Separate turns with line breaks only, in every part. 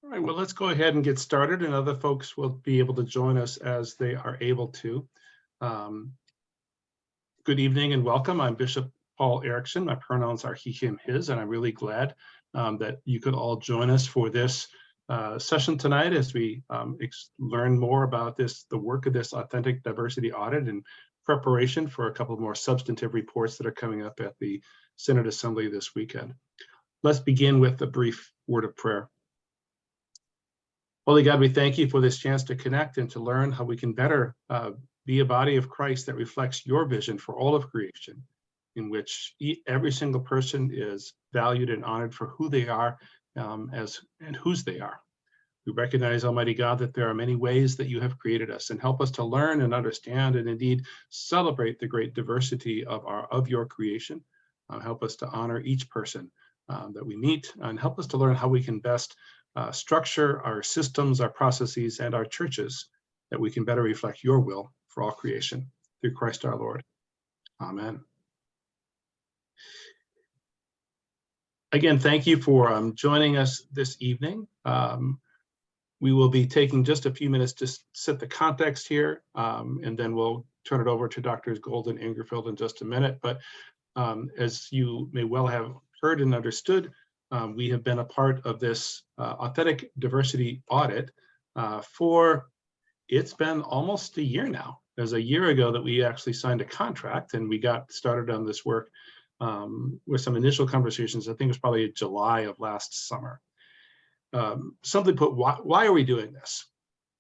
All right, well, let's go ahead and get started, and other folks will be able to join us as they are able to. Good evening and welcome. I'm Bishop Paul Erickson. My pronouns are he, him, his, and I'm really glad that you could all join us for this session tonight as we learn more about the work of this authentic diversity audit in preparation for a couple of more substantive reports that are coming up at the Synod Assembly this weekend. Let's begin with a brief word of prayer. Holy God, we thank you for this chance to connect and to learn how we can better be a body of Christ that reflects your vision for all of creation, in which every single person is valued and honored for who they are and whose they are. We recognize, Almighty God, that there are many ways that you have created us, and help us to learn and understand and indeed celebrate the great diversity of your creation. Help us to honor each person that we meet, and help us to learn how we can best structure our systems, our processes, and our churches that we can better reflect your will for all creation through Christ our Lord. Amen. Again, thank you for joining us this evening. We will be taking just a few minutes to set the context here, and then we'll turn it over to Drs. Gold and Ingerfield in just a minute. But as you may well have heard and understood, we have been a part of this authentic diversity audit it's been almost a year now. It was a year ago that we actually signed a contract, and we got started on this work with some initial conversations. I think it was probably July of last summer. Simply put, why are we doing this?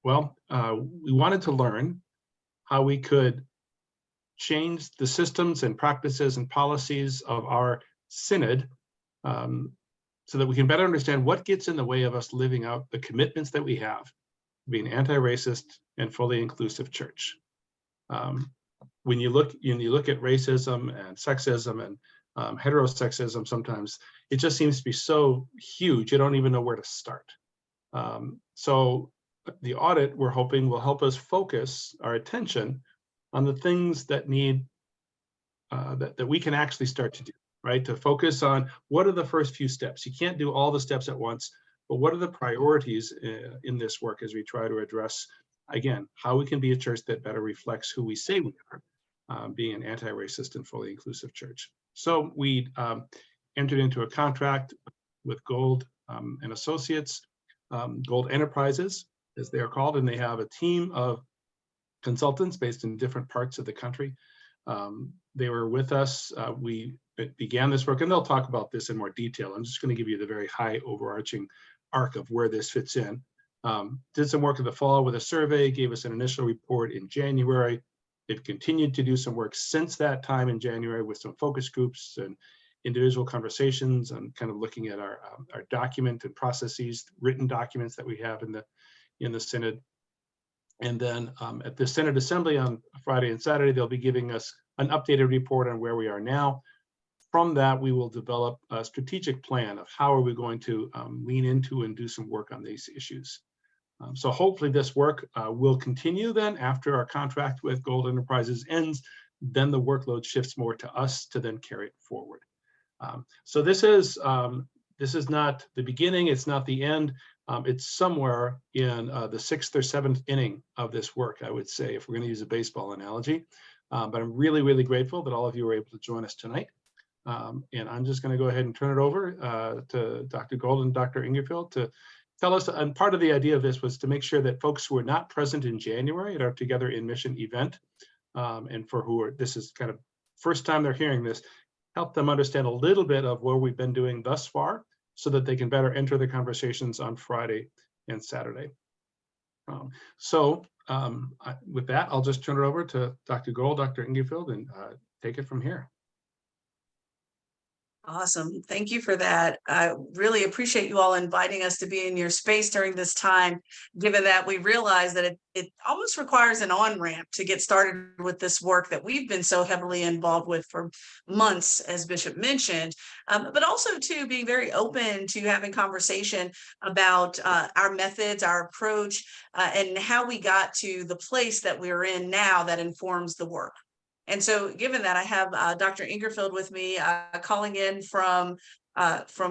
Well, we wanted to learn how we could change the systems and practices and policies of our synod so that we can better understand what gets in the way of us living out the commitments that we have, being anti-racist and fully inclusive church. When you look at racism and sexism and heterosexism, sometimes it just seems to be so huge you don't even know where to start. So the audit, we're hoping, will help us focus our attention on the things that need that we can actually start to do. Right, to focus on what are the first few steps. You can't do all the steps at once, but what are the priorities in this work as we try to address, again, how we can be a church that better reflects who we say we are, being an anti-racist and fully inclusive church. So we entered into a contract with Gold and Associates, Gold Enterprises, as they are called, and they have a team of consultants based in different parts of the country. They were with us. We began this work, and they'll talk about this in more detail. I'm just going to give you the very high overarching arc of where this fits in. Did some work in the fall with a survey, gave us an initial report in January. They've continued to do some work since that time in January with some focus groups and individual conversations and kind of looking at our document and processes, written documents that we have in the Synod. And then at the Synod Assembly on Friday and Saturday, they'll be giving us an updated report on where we are now. From that, we will develop a strategic plan of how are we going to lean into and do some work on these issues. So hopefully this work will continue then after our contract with Gold Enterprises ends. Then the workload shifts more to us to then carry it forward. So this is not the beginning, it's not the end. It's somewhere in the 6th or 7th inning of this work, I would say, if we're going to use a baseball analogy. But I'm really, really grateful that all of you were able to join us tonight. And I'm just going to go ahead and turn it over to Dr. Gold and Dr. Ingerfield to tell us. And part of the idea of this was to make sure that folks who were not present in January at our Together in Mission event, and for who are, this is kind of first time they're hearing this, help them understand a little bit of what we've been doing thus far so that they can better enter the conversations on Friday and Saturday. With that, I'll just turn it over to Dr. Gold, Dr. Ingerfield, and take it from here.
Awesome. Thank you for that. I really appreciate you all inviting us to be in your space during this time, given that we realize that it almost requires an on-ramp to get started with this work that we've been so heavily involved with for months, as Bishop mentioned, but also to being very open to having conversation about our methods, our approach, and how we got to the place that we're in now that informs the work. And so given that, I have Dr. Ingerfield with me calling in from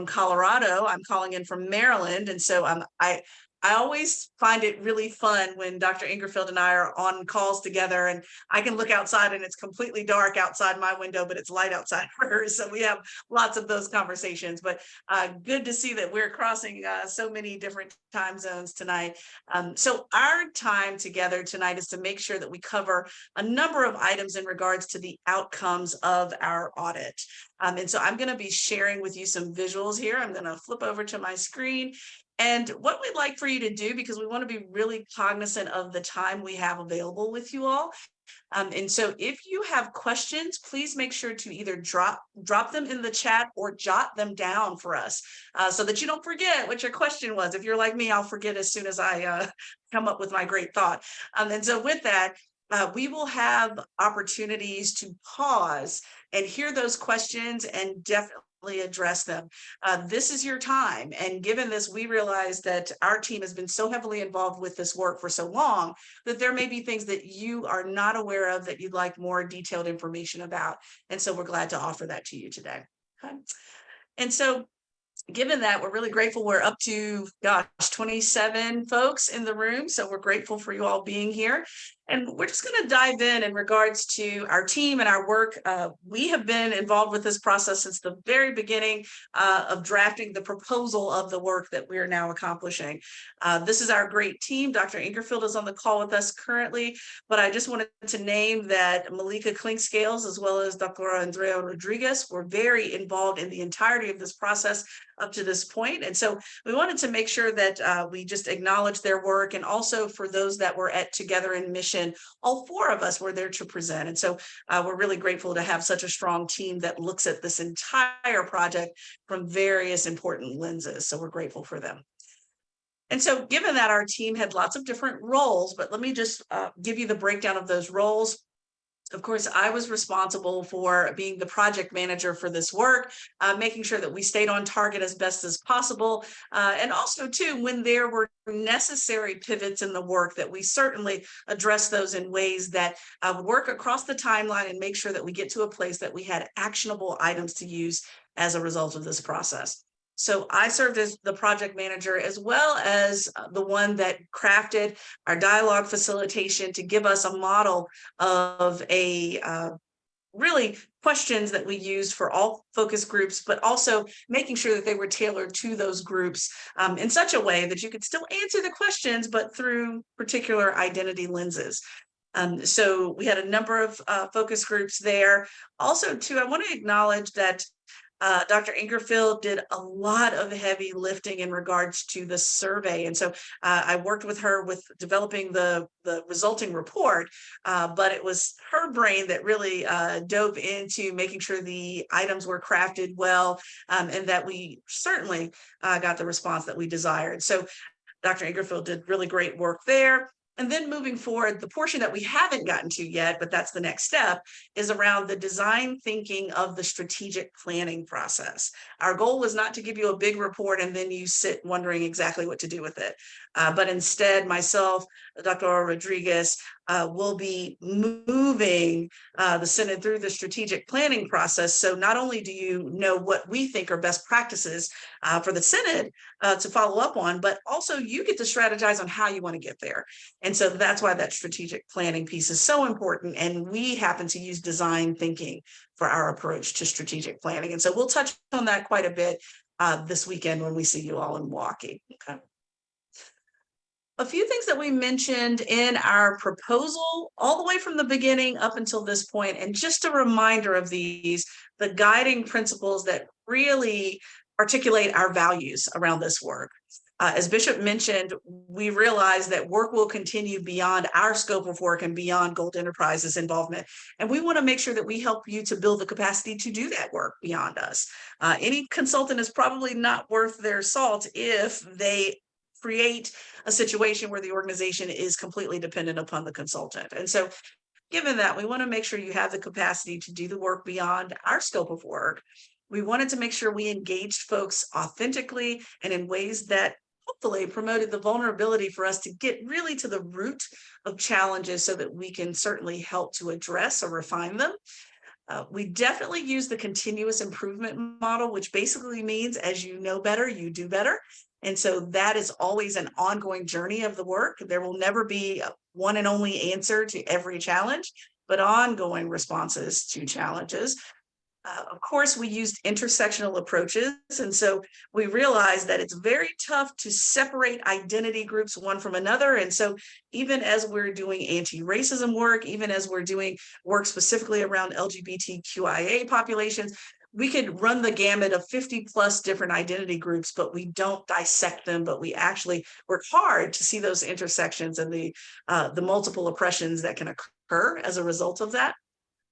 Colorado. I'm calling in from Maryland. And so I always find it really fun when Dr. Ingerfield and I are on calls together, and I can look outside and it's completely dark outside my window, but it's light outside hers. So we have lots of those conversations, but good to see that we're crossing so many different time zones tonight. So our time together tonight is to make sure that we cover a number of items in regards to the outcomes of our audit. And so I'm going to be sharing with you some visuals here. I'm going to flip over to my screen. And what we'd like for you to do, because we want to be really cognizant of the time we have available with you all. And so if you have questions, please make sure to either drop them in the chat or jot them down for us so that you don't forget what your question was. If you're like me, I'll forget as soon as I come up with my great thought. And so with that, we will have opportunities to pause and hear those questions and definitely address them. This is your time. And given this, we realize that our team has been so heavily involved with this work for so long that there may be things that you are not aware of that you'd like more detailed information about. And so we're glad to offer that to you today. Okay. And so given that, we're really grateful. We're up to, 27 folks in the room. So we're grateful for you all being here. And we're just going to dive in regards to our team and our work. We have been involved with this process since the very beginning of drafting the proposal of the work that we are now accomplishing. This is our great team. Dr. Ingerfield is on the call with us currently, but I just wanted to name that Malika Clinkscales, as well as Dr. Andrea Rodriguez, were very involved in the entirety of this process up to this point. And so we wanted to make sure that we just acknowledge their work, and also for those that were at Together in Mission, all four of us were there to present. And so we're really grateful to have such a strong team that looks at this entire project from various important lenses. So we're grateful for them. And so given that our team had lots of different roles, but let me just give you the breakdown of those roles. Of course, I was responsible for being the project manager for this work, making sure that we stayed on target as best as possible. And also, too, when there were necessary pivots in the work, that we certainly address those in ways that work across the timeline and make sure that we get to a place that we had actionable items to use as a result of this process. So I served as the project manager, as well as the one that crafted our dialogue facilitation to give us a model of really questions that we used for all focus groups, but also making sure that they were tailored to those groups in such a way that you could still answer the questions, but through particular identity lenses. So we had a number of focus groups there. Also, too, I want to acknowledge that Dr. Ingerfield did a lot of heavy lifting in regards to the survey. And so I worked with her with developing the resulting report, but it was her brain that really dove into making sure the items were crafted well, and that we certainly got the response that we desired. So Dr. Ingerfield did really great work there. And then moving forward, the portion that we haven't gotten to yet, but that's the next step, is around the design thinking of the strategic planning process. Our goal was not to give you a big report and then you sit wondering exactly what to do with it. But instead, myself, Dr. Rodriguez, will be moving the Synod through the strategic planning process. So not only do you know what we think are best practices for the Synod to follow up on, but also you get to strategize on how you want to get there. And so that's why that strategic planning piece is so important. And we happen to use design thinking for our approach to strategic planning. And so we'll touch on that quite a bit this weekend when we see you all in Milwaukee. Okay. A few things that we mentioned in our proposal all the way from the beginning up until this point, and just a reminder of these, the guiding principles that really articulate our values around this work. As Bishop mentioned, we realize that work will continue beyond our scope of work and beyond Gold Enterprises involvement. And we want to make sure that we help you to build the capacity to do that work beyond us. Any consultant is probably not worth their salt if they create a situation where the organization is completely dependent upon the consultant. And so given that, we want to make sure you have the capacity to do the work beyond our scope of work. We wanted to make sure we engaged folks authentically and in ways that hopefully promoted the vulnerability for us to get really to the root of challenges so that we can certainly help to address or refine them. We definitely use the continuous improvement model, which basically means as you know better, you do better. And so that is always an ongoing journey of the work. There will never be a one and only answer to every challenge, but ongoing responses to challenges. Of course, we used intersectional approaches. And so we realized that it's very tough to separate identity groups one from another. And so even as we're doing anti-racism work, even as we're doing work specifically around LGBTQIA populations, we could run the gamut of 50 plus different identity groups, but we don't dissect them, but we actually work hard to see those intersections and the multiple oppressions that can occur as a result of that.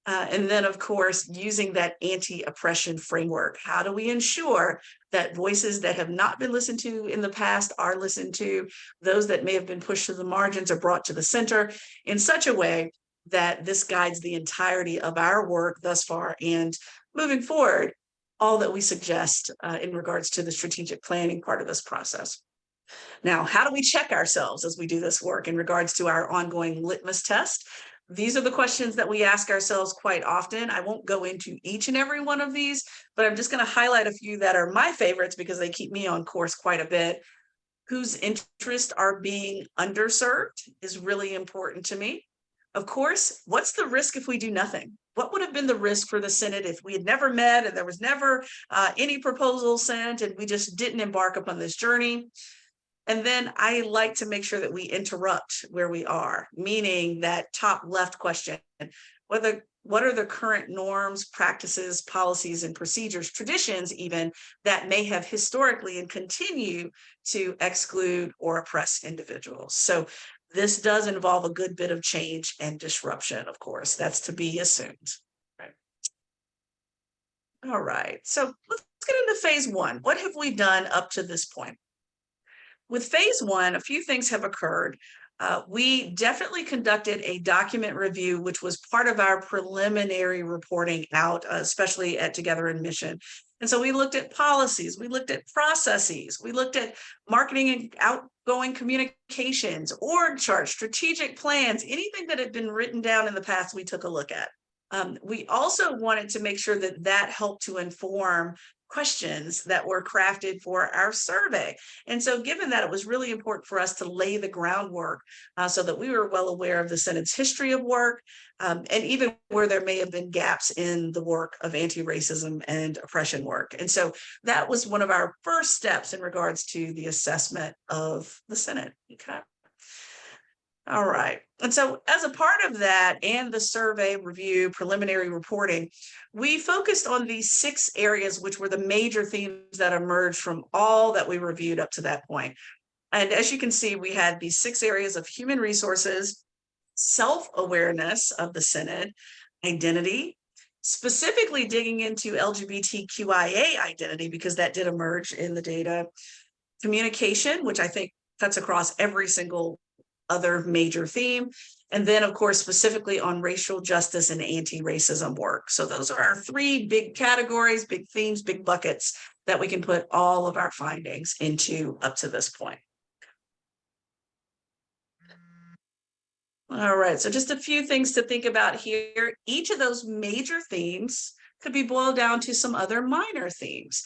And then, of course, using that anti-oppression framework. How do we ensure that voices that have not been listened to in the past are listened to, those that may have been pushed to the margins are brought to the center in such a way that this guides the entirety of our work thus far and moving forward, all that we suggest in regards to the strategic planning part of this process. Now, how do we check ourselves as we do this work in regards to our ongoing litmus test? These are the questions that we ask ourselves quite often. I won't go into each and every one of these, but I'm just going to highlight a few that are my favorites because they keep me on course quite a bit. Whose interests are being underserved is really important to me. Of course, what's the risk if we do nothing? What would have been the risk for the Synod if we had never met and there was never any proposal sent and we just didn't embark upon this journey? And then I like to make sure that we interrupt where we are, meaning that top left question, what are the current norms, practices, policies, and procedures, traditions even, that may have historically and continue to exclude or oppress individuals? So this does involve a good bit of change and disruption, of course. That's to be assumed. Right. All right, so let's get into phase one. What have we done up to this point? With phase one, a few things have occurred. We definitely conducted a document review, which was part of our preliminary reporting out, especially at Together in Mission. And so we looked at policies, we looked at processes, we looked at marketing and outgoing communications, org charts, strategic plans, anything that had been written down in the past, we took a look at. We also wanted to make sure that that helped to inform questions that were crafted for our survey. And so given that, it was really important for us to lay the groundwork so that we were well aware of the Synod's history of work and even where there may have been gaps in the work of anti-racism and oppression work. And so that was one of our first steps in regards to the assessment of the Synod. Okay. All right. And so as a part of that and the survey review, preliminary reporting, we focused on these 6 areas, which were the major themes that emerged from all that we reviewed up to that point. And as you can see, we had these 6 areas of human resources, self-awareness of the Synod, identity, specifically digging into LGBTQIA identity, because that did emerge in the data, communication, which I think cuts across every single other major theme. And then, of course, specifically on racial justice and anti-racism work. So those are our 3 big categories, big themes, big buckets that we can put all of our findings into up to this point. All right, so just a few things to think about here. Each of those major themes could be boiled down to some other minor themes.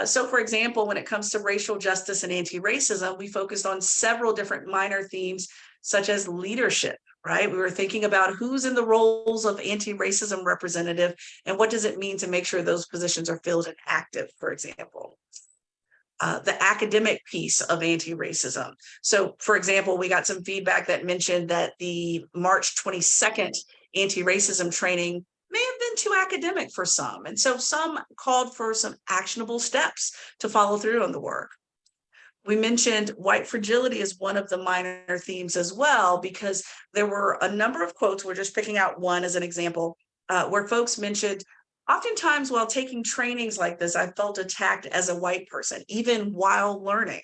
So for example, when it comes to racial justice and anti-racism, we focused on several different minor themes, such as leadership, right? We were thinking about who's in the roles of anti-racism representative and what does it mean to make sure those positions are filled and active, for example. The academic piece of anti-racism. So for example, we got some feedback that mentioned that the March 22nd anti-racism training may have been too academic for some. And so some called for some actionable steps to follow through on the work. We mentioned white fragility as one of the minor themes as well, because there were a number of quotes, we're just picking out one as an example, where folks mentioned, oftentimes while taking trainings like this, I felt attacked as a white person, even while learning.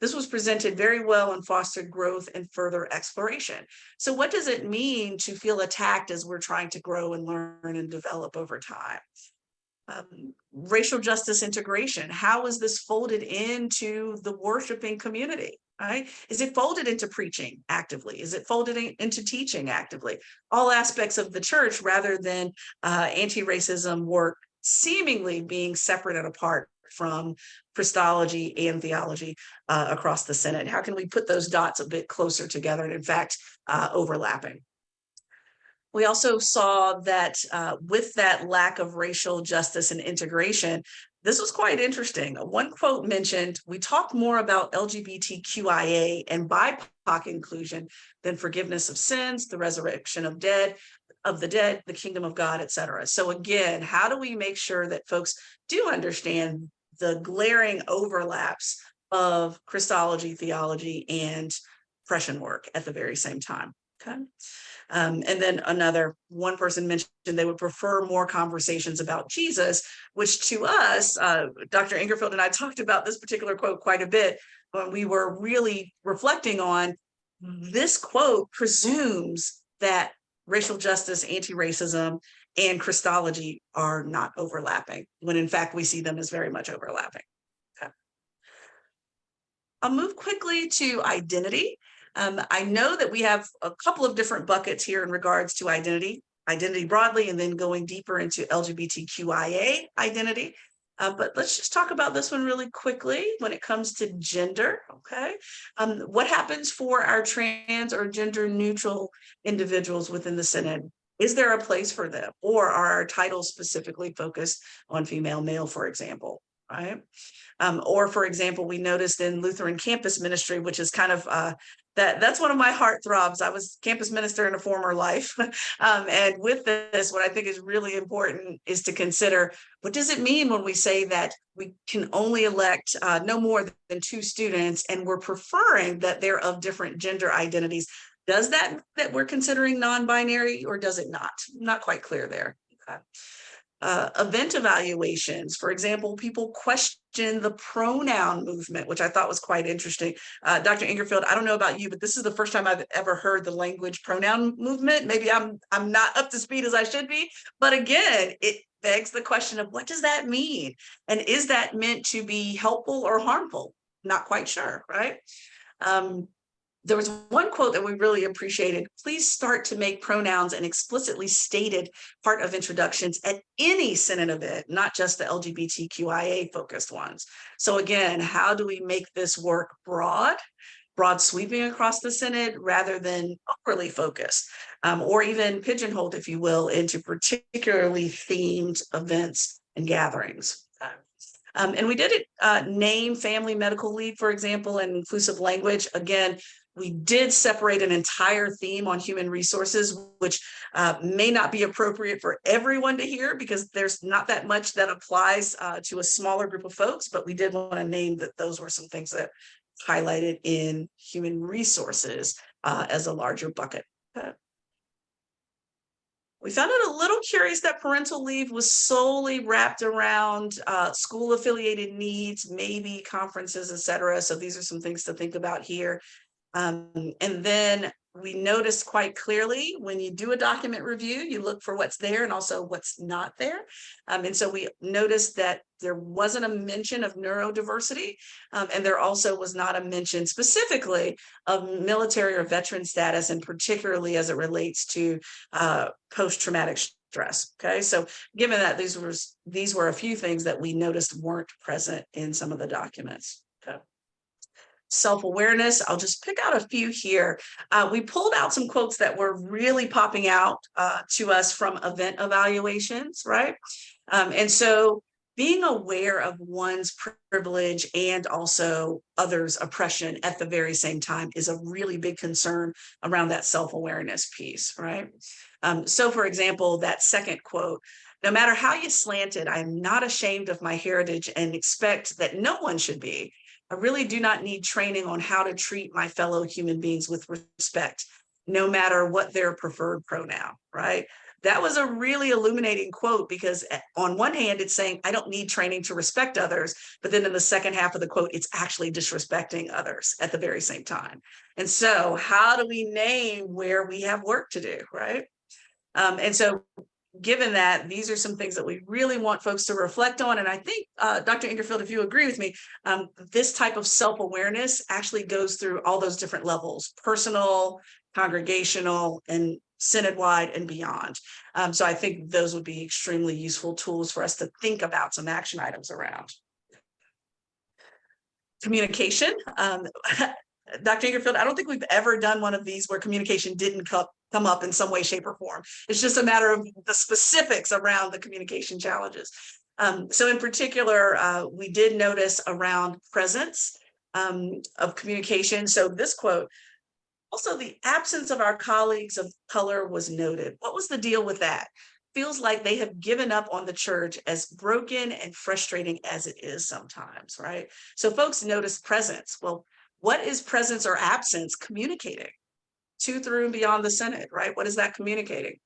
This was presented very well and fostered growth and further exploration. So what does it mean to feel attacked as we're trying to grow and learn and develop over time? Racial justice integration. How is this folded into the worshiping community? Right? Is it folded into preaching actively? Is it folded into teaching actively? All aspects of the church, rather than anti-racism work seemingly being separate and apart from Christology and theology across the Synod. How can we put those dots a bit closer together and, in fact, overlapping? We also saw that with that lack of racial justice and integration, this was quite interesting. One quote mentioned, "We talk more about LGBTQIA and BIPOC inclusion than forgiveness of sins, the resurrection of the dead, the kingdom of God, etc." So again, how do we make sure that folks do understand the glaring overlaps of Christology, theology, and oppression work at the very same time? Okay. And then one person mentioned they would prefer more conversations about Jesus, which to us, Dr. Ingerfield and I talked about this particular quote quite a bit when we were really reflecting on this quote presumes that racial justice, anti-racism, and Christology are not overlapping, when in fact we see them as very much overlapping. Okay. I'll move quickly to identity. I know that we have a couple of different buckets here in regards to identity broadly, and then going deeper into LGBTQIA identity. But let's just talk about this one really quickly when it comes to gender, okay? What happens for our trans or gender neutral individuals within the Synod? Is there a place for them? Or are our titles specifically focused on female, male, for example, right? Or for example, we noticed in Lutheran campus ministry, which is kind of that's one of my heartthrobs. I was campus minister in a former life. And with this, what I think is really important is to consider, what does it mean when we say that we can only elect no more than 2 students, and we're preferring that they're of different gender identities? Does that we're considering non-binary, or does it not? Not quite clear there. Okay. Event evaluations, for example, people question the pronoun movement, which I thought was quite interesting. Dr. Ingerfield, I don't know about you, but this is the first time I've ever heard the language pronoun movement. Maybe I'm not up to speed as I should be, but again, it begs the question of, what does that mean? And is that meant to be helpful or harmful? Not quite sure, right? There was one quote that we really appreciated. Please start to make pronouns an explicitly stated part of introductions at any Synod event, not just the LGBTQIA focused ones. So again, how do we make this work broad sweeping across the Synod rather than overly focused, or even pigeonholed, if you will, into particularly themed events and gatherings? And we did it name, family, medical leave, for example, and inclusive language. Again, we did separate an entire theme on human resources, which may not be appropriate for everyone to hear because there's not that much that applies to a smaller group of folks, but we did want to name that those were some things that highlighted in human resources as a larger bucket. We found it a little curious that parental leave was solely wrapped around school-affiliated needs, maybe conferences, et cetera. So these are some things to think about here. And then we noticed quite clearly when you do a document review, you look for what's there and also what's not there. And so we noticed that there wasn't a mention of neurodiversity, and there also was not a mention specifically of military or veteran status, and particularly as it relates to post-traumatic stress. Okay, so given that these were a few things that we noticed weren't present in some of the documents. Okay. Self-awareness, I'll just pick out a few here. We pulled out some quotes that were really popping out to us from event evaluations, right? And so being aware of one's privilege and also others' oppression at the very same time is a really big concern around that self-awareness piece, right? So for example, that second quote, no matter how you slant it, I am not ashamed of my heritage and expect that no one should be. I really do not need training on how to treat my fellow human beings with respect, no matter what their preferred pronoun, right? That was a really illuminating quote because on one hand, it's saying, I don't need training to respect others. But then in the second half of the quote, it's actually disrespecting others at the very same time. And so how do we name where we have work to do, right? And so given that, these are some things that we really want folks to reflect on. And I think, Dr. Ingerfield, if you agree with me, this type of self-awareness actually goes through all those different levels: personal, congregational, and synod-wide and beyond. So I think those would be extremely useful tools for us to think about some action items around. Communication. Dr. Ingerfield, I don't think we've ever done one of these where communication didn't come up in some way, shape, or form. It's just a matter of the specifics around the communication challenges. So in particular, we did notice around presence of communication. So this quote: "Also, the absence of our colleagues of color was noted." What was the deal with that? Feels like they have given up on the church, as broken and frustrating as it is sometimes, right? So folks notice presence. Well, what is presence or absence communicating to, through, and beyond the synod, right? What is that communicating?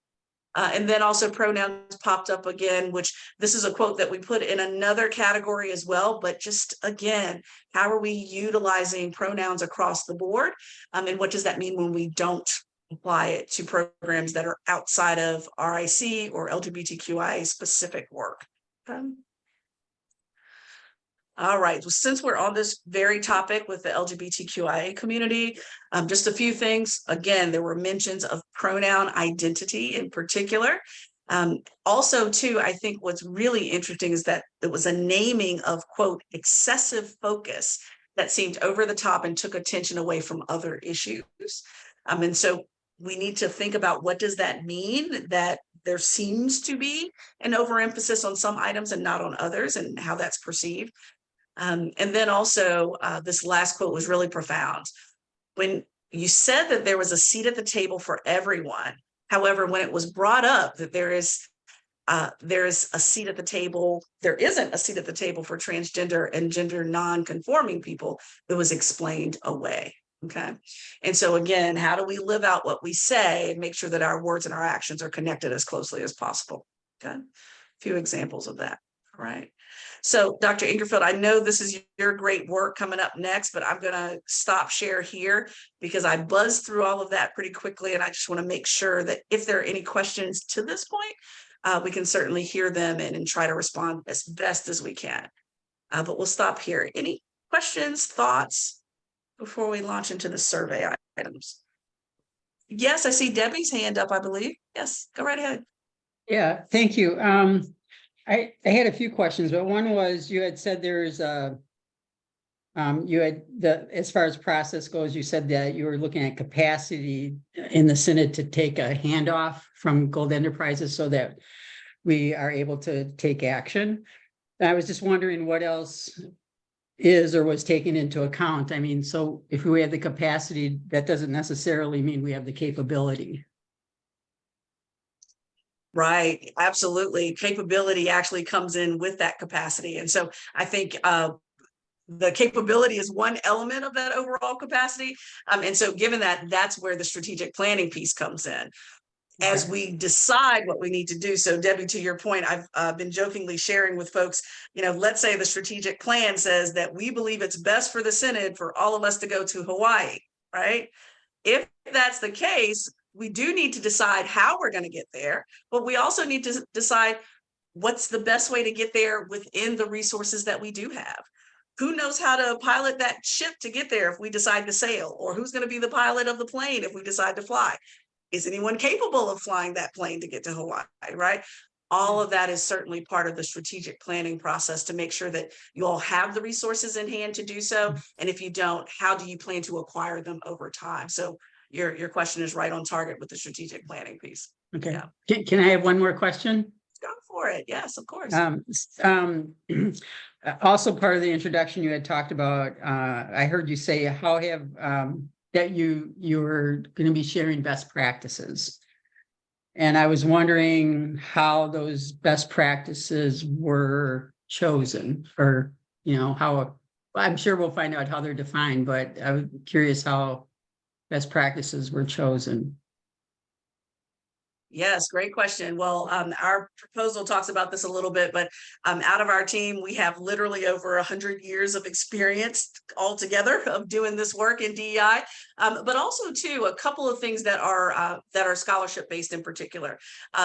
And then also pronouns popped up again, which this is a quote that we put in another category as well. But just again, how are we utilizing pronouns across the board? And what does that mean when we don't apply it to programs that are outside of RIC or LGBTQIA specific work? All right, well, since we're on this very topic with the LGBTQIA community, just a few things. Again, there were mentions of pronoun identity in particular. Also, too, I think what's really interesting is that it was a naming of, quote, excessive focus that seemed over the top and took attention away from other issues. And so we need to think about, what does that mean, that there seems to be an overemphasis on some items and not on others, and how that's perceived. And then also, this last quote was really profound. When you said that there was a seat at the table for everyone, however, when it was brought up that there is a seat at the table, there isn't a seat at the table for transgender and gender non-conforming people, it was explained away. Okay. And so again, how do we live out what we say and make sure that our words and our actions are connected as closely as possible? Okay. A few examples of that. All right. So Dr. Ingerfield, I know this is your great work coming up next, but I'm going to stop share here because I buzzed through all of that pretty quickly. And I just want to make sure that if there are any questions to this point, we can certainly hear them and try to respond as best as we can. But we'll stop here. Any questions, thoughts before we launch into the survey items? Yes, I see Debbie's hand up, I believe. Yes, go right ahead.
Yeah, thank you. I had a few questions, but one was, you had said there's as far as process goes, you said that you were looking at capacity in the Synod to take a handoff from Gold Enterprises so that we are able to take action. I was just wondering what else is or was taken into account. I mean, so if we have the capacity, that doesn't necessarily mean we have the capability.
Right, absolutely. Capability actually comes in with that capacity. And so I think the capability is one element of that overall capacity. And so given that, that's where the strategic planning piece comes in. As we decide what we need to do. So Debbie, to your point, I've been jokingly sharing with folks, let's say the strategic plan says that we believe it's best for the Synod for all of us to go to Hawaii, right? If that's the case, we do need to decide how we're going to get there, but we also need to decide what's the best way to get there within the resources that we do have. Who knows how to pilot that ship to get there if we decide to sail, or who's going to be the pilot of the plane if we decide to fly? Is anyone capable of flying that plane to get to Hawaii, right? All of that is certainly part of the strategic planning process to make sure that you all have the resources in hand to do so. And if you don't, how do you plan to acquire them over time? So your question is right on target with the strategic planning piece.
Okay.
Yeah.
Can I have one more question?
Go for it. Yes, of course.
Also part of the introduction, you had talked about, I heard you say how have that you were going to be sharing best practices. And I was wondering how those best practices were chosen, or, how, I'm sure we'll find out how they're defined, but I was curious how best practices were chosen.
Yes, great question. Well, our proposal talks about this a little bit, but out of our team, we have literally over 100 years of experience altogether of doing this work in DEI, but also too a couple of things that are scholarship based in particular.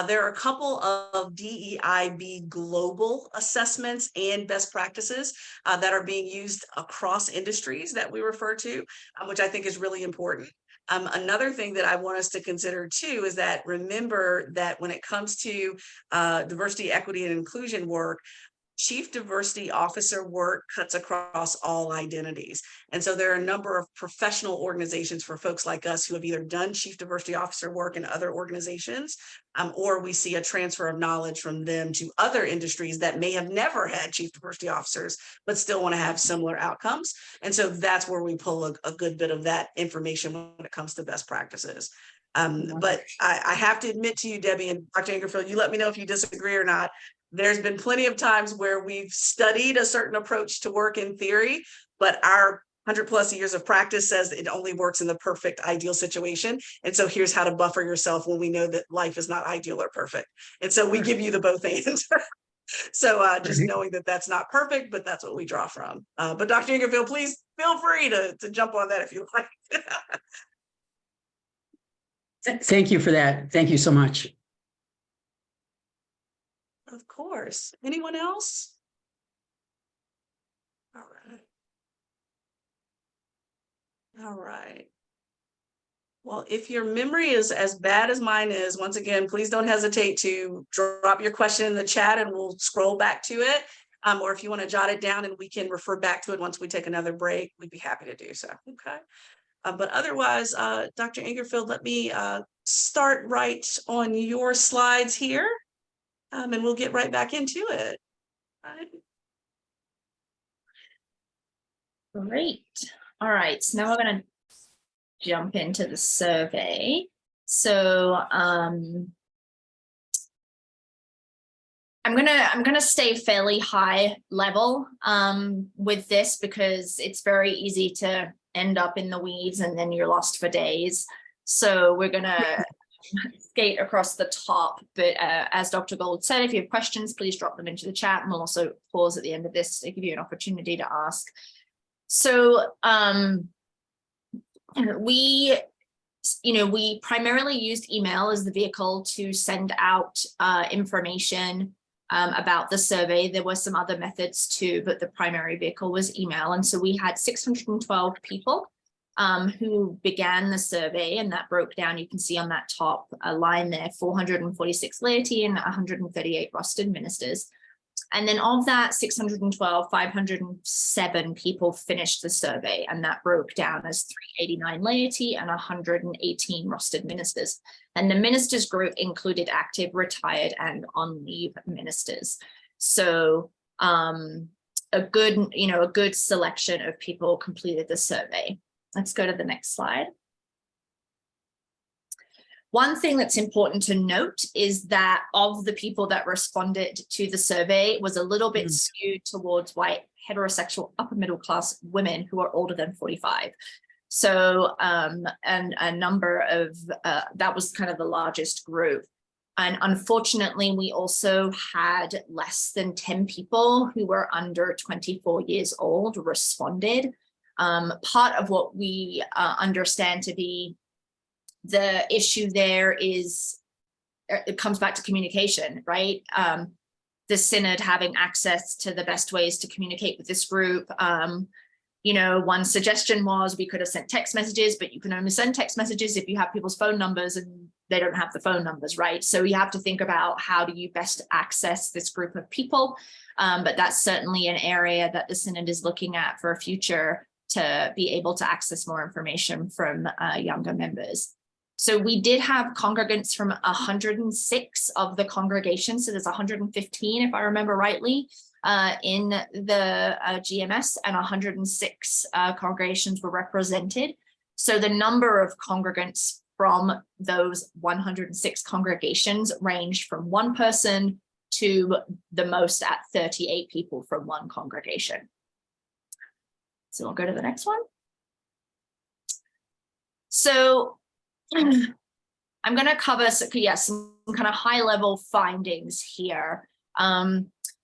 There are a couple of DEIB global assessments and best practices that are being used across industries that we refer to, which I think is really important. Another thing that I want us to consider too is that remember that when it comes to diversity, equity, and inclusion work, Chief Diversity Officer work cuts across all identities. And so there are a number of professional organizations for folks like us who have either done Chief Diversity Officer work in other organizations, or we see a transfer of knowledge from them to other industries that may have never had Chief Diversity Officers, but still want to have similar outcomes. And so that's where we pull a good bit of that information when it comes to best practices. But I have to admit to you, Debbie and Dr. Angerfield, you let me know if you disagree or not. There's been plenty of times where we've studied a certain approach to work in theory, but our 100+ years of practice says it only works in the perfect ideal situation. And so here's how to buffer yourself when we know that life is not ideal or perfect. And so we give you the both ends. So just knowing that that's not perfect, but that's what we draw from. But Dr. Ingerfield, please feel free to jump on that if you like.
Thank you for that. Thank you so much.
Of course. Anyone else? All right. All right. Well, if your memory is as bad as mine is, once again, please don't hesitate to drop your question in the chat and we'll scroll back to it. Or if you want to jot it down and we can refer back to it once we take another break, we'd be happy to do so. Okay. But otherwise, Dr. Ingerfield, let me start right on your slides here. And we'll get right back into it. Right.
Great. All right. So now we're going to jump into the survey. So I'm gonna stay fairly high level with this because it's very easy to end up in the weeds and then you're lost for days. So we're gonna skate across the top, but as Dr. Gold said, if you have questions, please drop them into the chat and we'll also pause at the end of this to give you an opportunity to ask. So we primarily used email as the vehicle to send out information about the survey. There were some other methods too, but the primary vehicle was email. And so we had 612 people who began the survey, and that broke down, you can see on that top line there, 446 laity and 138 rostered ministers. And then of that 612, 507 people finished the survey, and that broke down as 389 laity and 118 rostered ministers. And the ministers group included active, retired, and on leave ministers. So a good selection of people completed the survey. Let's go to the next slide. One thing that's important to note is that of the people that responded to the survey was a little bit skewed towards white, heterosexual, upper middle class women who are older than 45. So, and a number of, that was kind of the largest group. And unfortunately, we also had less than 10 people who were under 24 years old responded. Part of what we understand to be the issue there is, it comes back to communication, right? The Synod having access to the best ways to communicate with this group. One suggestion was we could have sent text messages, but you can only send text messages if you have people's phone numbers and they don't have the phone numbers, right? So you have to think about how do you best access this group of people. But that's certainly an area that the Synod is looking at for a future to be able to access more information from younger members. So we did have congregants from 106 of the congregations. So there's 115, if I remember rightly, in the GMS, and 106 congregations were represented. So the number of congregants from those 106 congregations ranged from one person to the most at 38 people from one congregation. So we'll go to the next one. So I'm going to cover some kind of high level findings here.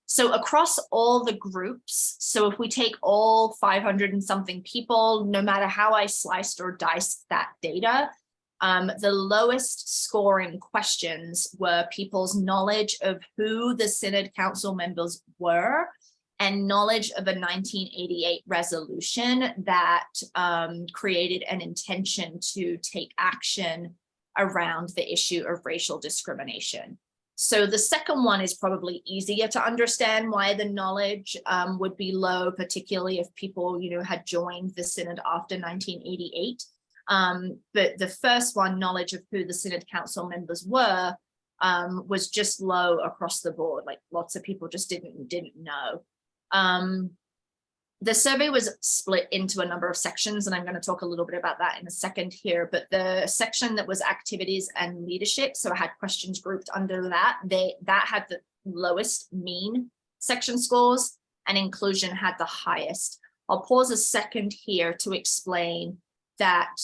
So across all the groups, so if we take all 500 and something people, no matter how I sliced or diced that data, the lowest scoring questions were people's knowledge of who the Synod Council members were and knowledge of a 1988 resolution that created an intention to take action around the issue of racial discrimination. So the second one is probably easier to understand why the knowledge would be low, particularly if people, had joined the Synod after 1988. But the first one, knowledge of who the Synod Council members were, was just low across the board. Like lots of people just didn't know. The survey was split into a number of sections, and I'm going to talk a little bit about that in a second here, but the section that was activities and leadership, so I had questions grouped under that, that had the lowest mean section scores, and inclusion had the highest. I'll pause a second here to explain that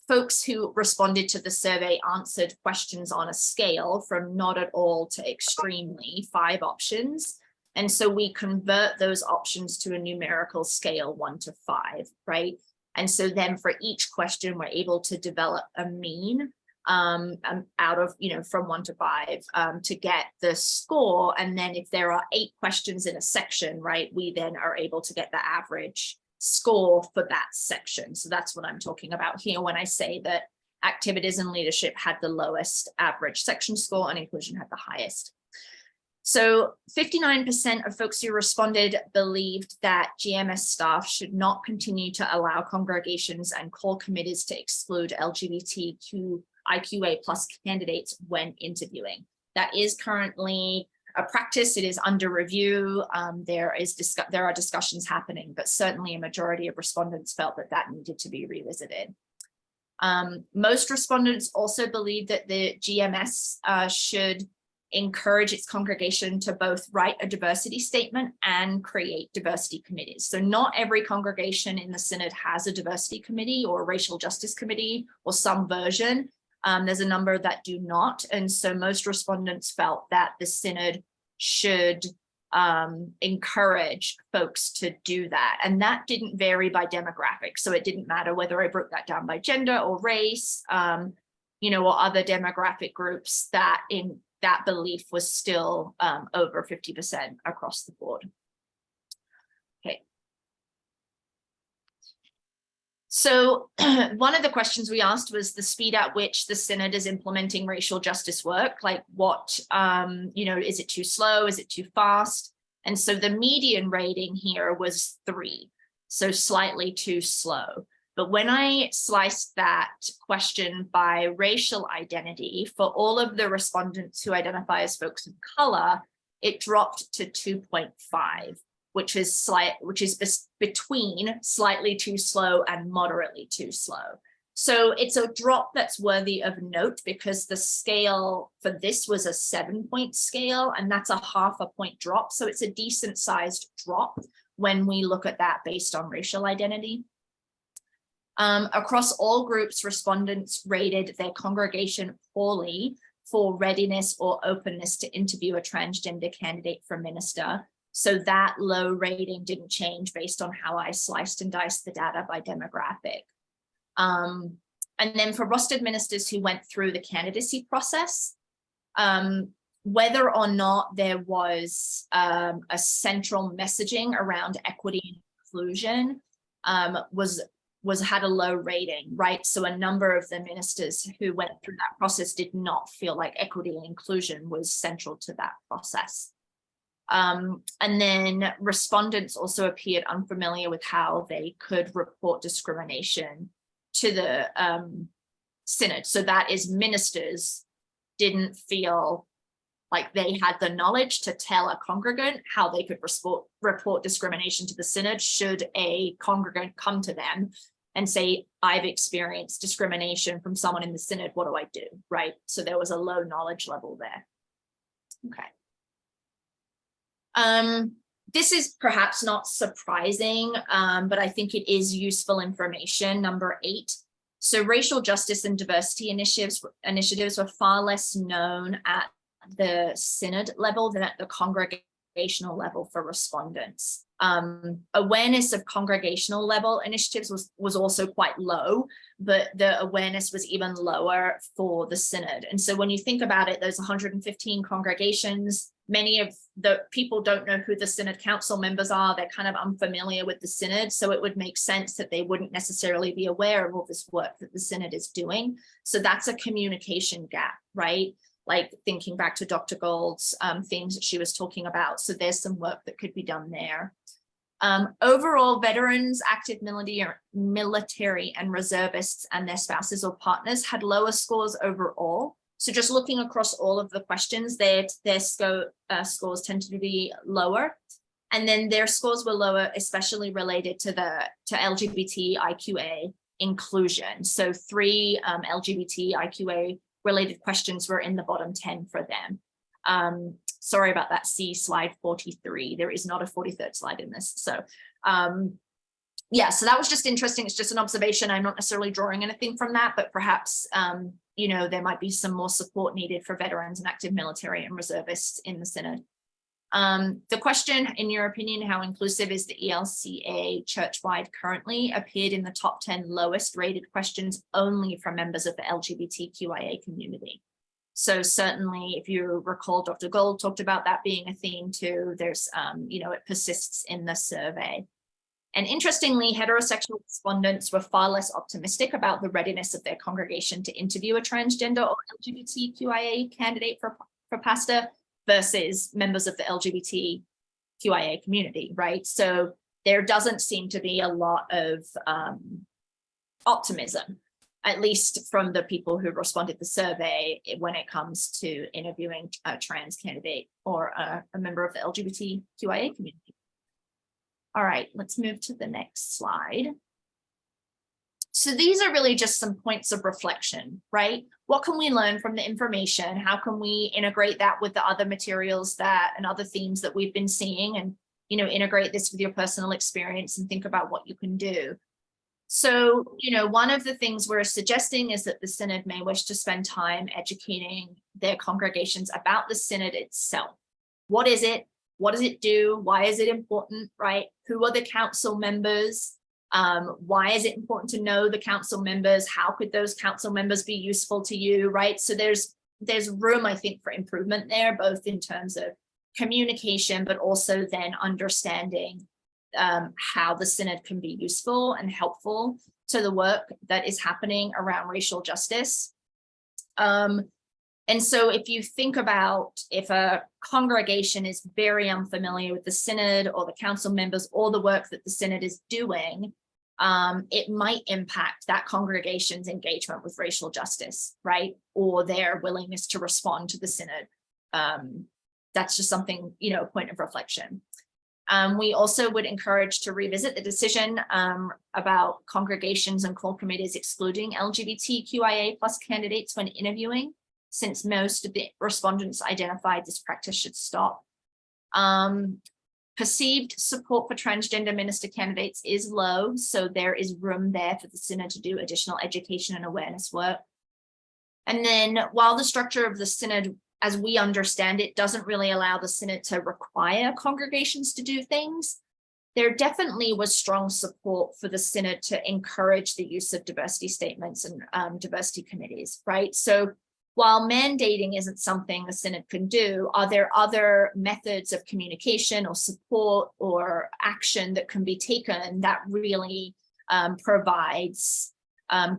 folks who responded to the survey answered questions on a scale from not at all to extremely, 5 options. And so we convert those options to a numerical scale 1 to 5, right? And so then for each question, we're able to develop a mean out of, from 1 to 5 to get the score. And then if there are 8 questions in a section, right, we then are able to get the average score for that section. So that's what I'm talking about here when I say that activities and leadership had the lowest average section score and inclusion had the highest. So 59% of folks who responded believed that GMS staff should not continue to allow congregations and core committees to exclude LGBTQIA+ candidates when interviewing. That is currently a practice. It is under review. There are discussions happening, but certainly a majority of respondents felt that needed to be revisited. Most respondents also believe that the GMS should encourage its congregation to both write a diversity statement and create diversity committees. So not every congregation in the Synod has a diversity committee or a racial justice committee or some version. There's a number that do not. And so most respondents felt that the Synod should encourage folks to do that. And that didn't vary by demographic. So it didn't matter whether I broke that down by gender or race, or other demographic groups, that belief was still over 50% across the board. Okay. So one of the questions we asked was the speed at which the Synod is implementing racial justice work. Like what, is it too slow? Is it too fast? And so the median rating here was 3, so slightly too slow. But when I sliced that question by racial identity for all of the respondents who identify as folks of color, it dropped to 2.5, which is between slightly too slow and moderately too slow. So it's a drop that's worthy of note because the scale for this was a 7-point scale, and that's a 0.5 point drop. So it's a decent sized drop when we look at that based on racial identity. Across all groups, respondents rated their congregation poorly for readiness or openness to interview a transgender candidate for minister. So that low rating didn't change based on how I sliced and diced the data by demographic. And then for rostered ministers who went through the candidacy process, whether or not there was a central messaging around equity and inclusion had a low rating, right? So a number of the ministers who went through that process did not feel like equity and inclusion was central to that process. And then respondents also appeared unfamiliar with how they could report discrimination to the Synod. So that is, ministers didn't feel like they had the knowledge to tell a congregant how they could report discrimination to the Synod should a congregant come to them and say, I've experienced discrimination from someone in the Synod, what do I do, right? So there was a low knowledge level there. Okay. This is perhaps not surprising, but I think it is useful information, number 8. So racial justice and diversity initiatives were far less known at the synod level than at the congregational level for respondents. Awareness of congregational level initiatives was also quite low, but the awareness was even lower for the synod. And so when you think about it, those 115 congregations, many of the people don't know who the synod council members are. They're kind of unfamiliar with the synod. So it would make sense that they wouldn't necessarily be aware of all this work that the synod is doing. So that's a communication gap, right? Like thinking back to Dr. Gold's themes that she was talking about. So there's some work that could be done there. Overall, veterans, active military and reservists and their spouses or partners had lower scores overall. So just looking across all of the questions, their scores tended to be lower. And then their scores were lower, especially related to LGBT IQA inclusion. So 3 LGBT IQA related questions were in the bottom 10 for them. Sorry about that, see slide 43. There is not a 43rd slide in this. So yeah, so that was just interesting. It's just an observation. I'm not necessarily drawing anything from that, but perhaps, you know, there might be some more support needed for veterans and active military and reservists in the synod. The question, in your opinion, how inclusive is the ELCA church-wide currently, appeared in the top 10 lowest rated questions only from members of the LGBTQIA community. So certainly, if you recall, Dr. Gold talked about that being a theme too. There's, you know, it persists in the survey. And interestingly, heterosexual respondents were far less optimistic about the readiness of their congregation to interview a transgender or LGBTQIA candidate for pastor versus members of the LGBTQIA community, right? So there doesn't seem to be a lot of optimism, at least from the people who responded to the survey when it comes to interviewing a trans candidate or a member of the LGBTQIA community. All right, let's move to the next slide. So these are really just some points of reflection, right? What can we learn from the information? How can we integrate that with the other materials and other themes that we've been seeing, and, you know, integrate this with your personal experience and think about what you can do. So, you know, one of the things we're suggesting is that the synod may wish to spend time educating their congregations about the synod itself. What is it? What does it do? Why is it important, right? Who are the council members? Why is it important to know the council members? How could those council members be useful to you, right? So there's room, I think, for improvement there, both in terms of communication, but also then understanding how the synod can be useful and helpful to the work that is happening around racial justice. And so if you think about if a congregation is very unfamiliar with the synod or the council members or the work that the synod is doing, it might impact that congregation's engagement with racial justice, right? Or their willingness to respond to the synod. That's just something, you know, a point of reflection. We also would encourage to revisit the decision about congregations and core committees excluding LGBTQIA+ candidates when interviewing, since most of the respondents identified this practice should stop. Perceived support for transgender minister candidates is low, so there is room there for the synod to do additional education and awareness work. And then while the structure of the synod, as we understand it, doesn't really allow the synod to require congregations to do things, there definitely was strong support for the synod to encourage the use of diversity statements and diversity committees, right? So while mandating isn't something the synod can do, are there other methods of communication or support or action that can be taken that really provides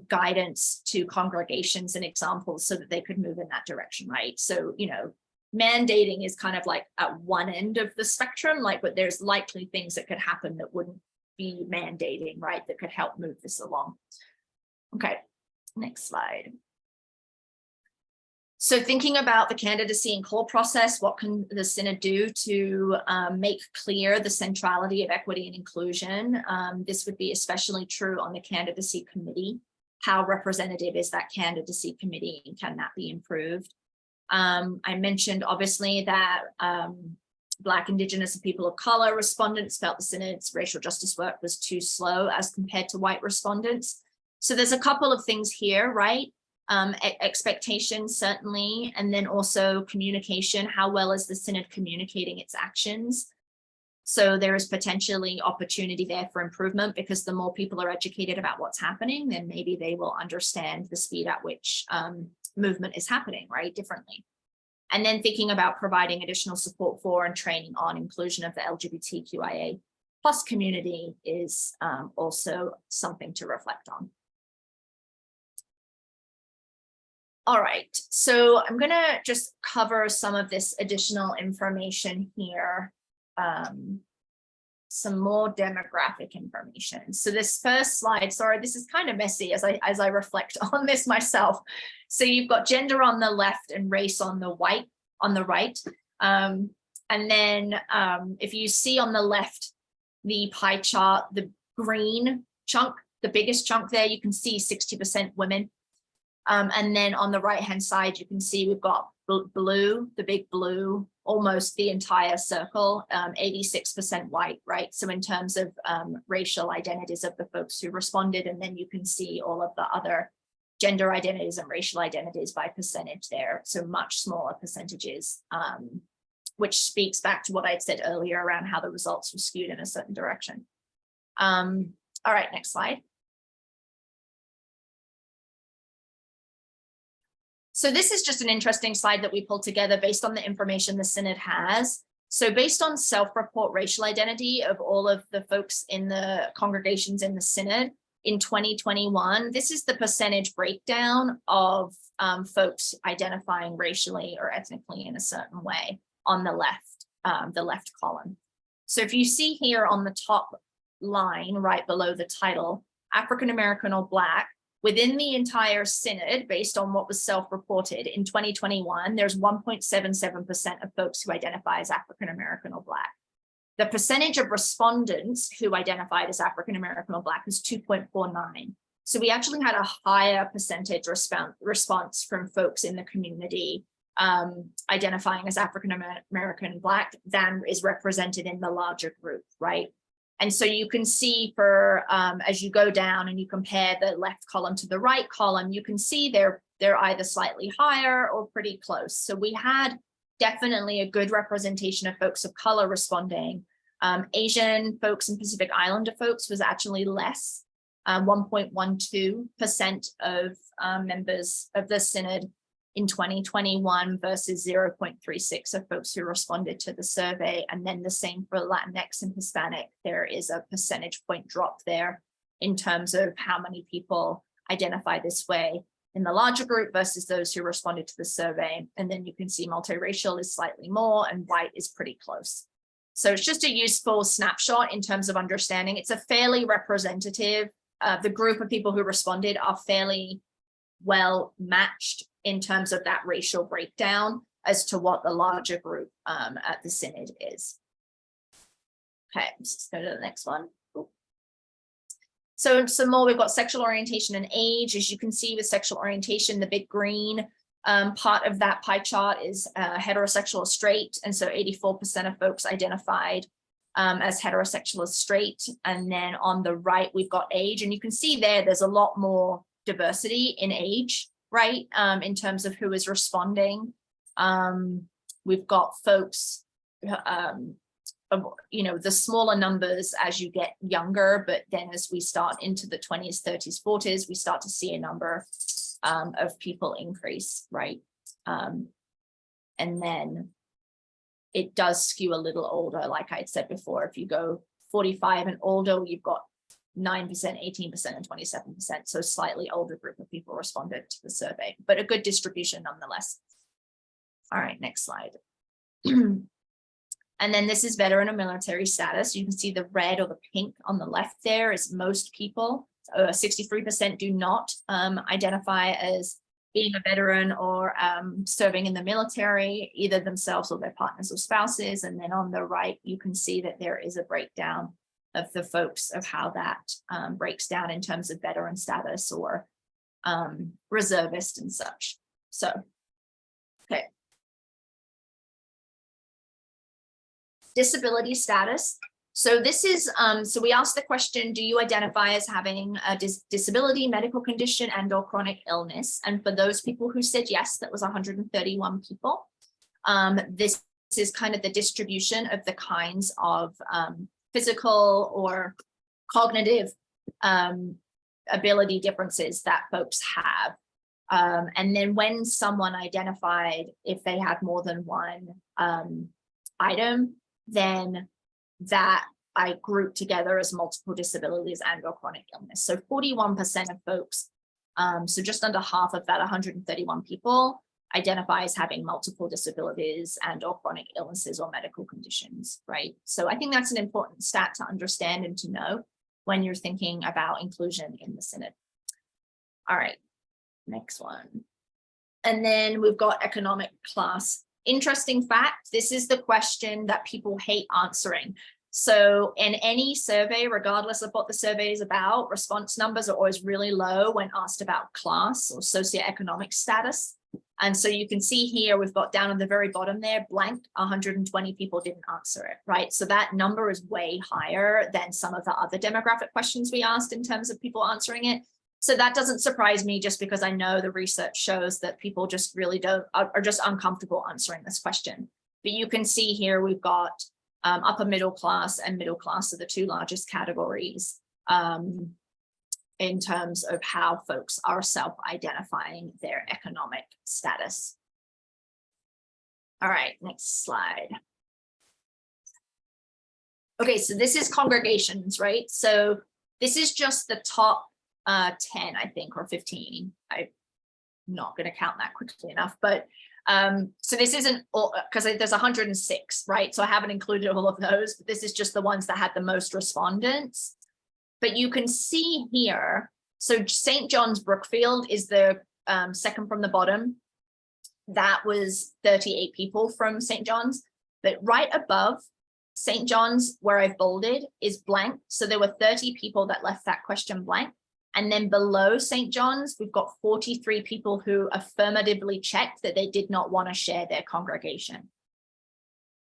guidance to congregations and examples so that they could move in that direction, right? So, you know, mandating is kind of like at one end of the spectrum, like, but there's likely things that could happen that wouldn't be mandating, right? That could help move this along. Okay, next slide. So thinking about the candidacy and call process, what can the synod do to make clear the centrality of equity and inclusion? This would be especially true on the candidacy committee. How representative is that candidacy committee, and can that be improved? I mentioned obviously that Black, Indigenous, and people of color respondents felt the synod's racial justice work was too slow as compared to white respondents. So there's a couple of things here, right? Expectations, certainly, and then also communication. How well is the synod communicating its actions? So there is potentially opportunity there for improvement, because the more people are educated about what's happening, then maybe they will understand the speed at which movement is happening, right, differently. And then thinking about providing additional support for and training on inclusion of the LGBTQIA+ community is also something to reflect on. All right, so I'm gonna just cover some of this additional information here. Some more demographic information. So this first slide, sorry, this is kind of messy as I reflect on this myself. So you've got gender on the left and race on the right. And then if you see on the left, the pie chart, the green chunk, the biggest chunk there, you can see 60% women. And then on the right-hand side, you can see we've got blue, the big blue, almost the entire circle, 86% white, right? So in terms of racial identities of the folks who responded, and then you can see all of the other gender identities and racial identities by percentage there. So much smaller percentages, which speaks back to what I'd said earlier around how the results were skewed in a certain direction. All right, next slide. So this is just an interesting slide that we pulled together based on the information the synod has. So based on self-report racial identity of all of the folks in the congregations in the synod in 2021, this is the percentage breakdown of folks identifying racially or ethnically in a certain way on the left column. So if you see here on the top line right below the title, African American or Black, within the entire synod, based on what was self-reported in 2021, there's 1.77% of folks who identify as African American or Black. The percentage of respondents who identified as African American or Black is 2.49. So we actually had a higher percentage response from folks in the community identifying as African American and Black than is represented in the larger group, right? And so you can see for, as you go down and you compare the left column to the right column, you can see they're either slightly higher or pretty close. So we had definitely a good representation of folks of color responding. Asian folks and Pacific Islander folks was actually less, 1.12% of members of the synod in 2021 versus 0.36 of folks who responded to the survey. And then the same for Latinx and Hispanic. There is a percentage point drop there in terms of how many people identify this way in the larger group versus those who responded to the survey. And then you can see multiracial is slightly more and white is pretty close. So it's just a useful snapshot in terms of understanding. It's a fairly representative, the group of people who responded are fairly well matched in terms of that racial breakdown as to what the larger group at the synod is. Okay, let's go to the next one. So some more, we've got sexual orientation and age. As you can see with sexual orientation, the big green part of that pie chart is heterosexual or straight. And so 84% of folks identified as heterosexual or straight. And then on the right, we've got age. And you can see there's a lot more diversity in age, right? In terms of who is responding. We've got folks, the smaller numbers as you get younger, but then as we start into the 20s, 30s, 40s, we start to see a number of people increase, right? And then it does skew a little older, like I had said before. If you go 45 and older, you've got 9%, 18%, and 27%. So slightly older group of people responded to the survey, but a good distribution nonetheless. All right, next slide. And then this is veteran or military status. You can see the red or the pink on the left there is most people. 63% do not identify as being a veteran or serving in the military, either themselves or their partners or spouses. And then on the right, you can see that there is a breakdown of the folks of how that breaks down in terms of veteran status or reservist and such. So, okay. Disability status. So this is, so we asked the question, do you identify as having a disability, medical condition, and or chronic illness? And for those people who said yes, that was 131 people. This is kind of the distribution of the kinds of physical or cognitive ability differences that folks have. And then when someone identified if they had more than one item, then that I group together as multiple disabilities and or chronic illness. So 41% of folks, so just under half of that 131 people identify as having multiple disabilities and or chronic illnesses or medical conditions, right? So I think that's an important stat to understand and to know when you're thinking about inclusion in the Synod. All right, next one. And then we've got economic class. Interesting fact, this is the question that people hate answering. So in any survey, regardless of what the survey is about, response numbers are always really low when asked about class or socioeconomic status. And so you can see here, we've got down at the very bottom there, blank, 120 people didn't answer it, right? So that number is way higher than some of the other demographic questions we asked in terms of people answering it. So that doesn't surprise me, just because I know the research shows that people just really are just uncomfortable answering this question. But you can see here, we've got upper middle class and middle class are the two largest categories in terms of how folks are self-identifying their economic status. All right, next slide. Okay, so this is congregations, right? So this is just the top 10, I think, or 15. I'm not going to count that quickly enough, but so this isn't all, because there's 106, right? So I haven't included all of those, but this is just the ones that had the most respondents. But you can see here, so St. John's Brookfield is the second from the bottom. That was 38 people from St. John's, but right above St. John's, where I've bolded, is blank. So there were 30 people that left that question blank. And then below St. John's, we've got 43 people who affirmatively checked that they did not want to share their congregation.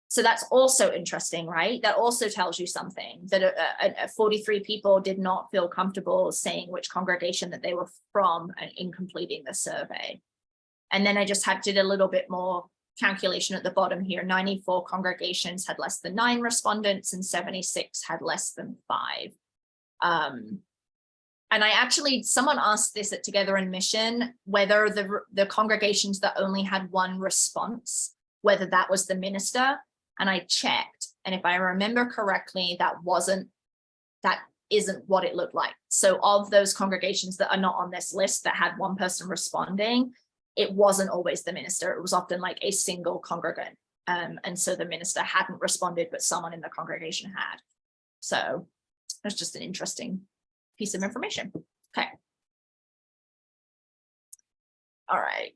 So that's also interesting, right? That also tells you something, that 43 people did not feel comfortable saying which congregation that they were from in completing the survey. And then I just did a little bit more calculation at the bottom here. 94 congregations had less than 9 respondents and 76 had less than 5. And I actually, someone asked this at Together in Mission, whether the congregations that only had 1 response, whether that was the minister. And I checked, and if I remember correctly, that isn't what it looked like. So of those congregations that are not on this list that had 1 person responding, it wasn't always the minister. It was often like a single congregant. And so the minister hadn't responded, but someone in the congregation had. So it's just an interesting piece of information. Okay. All right.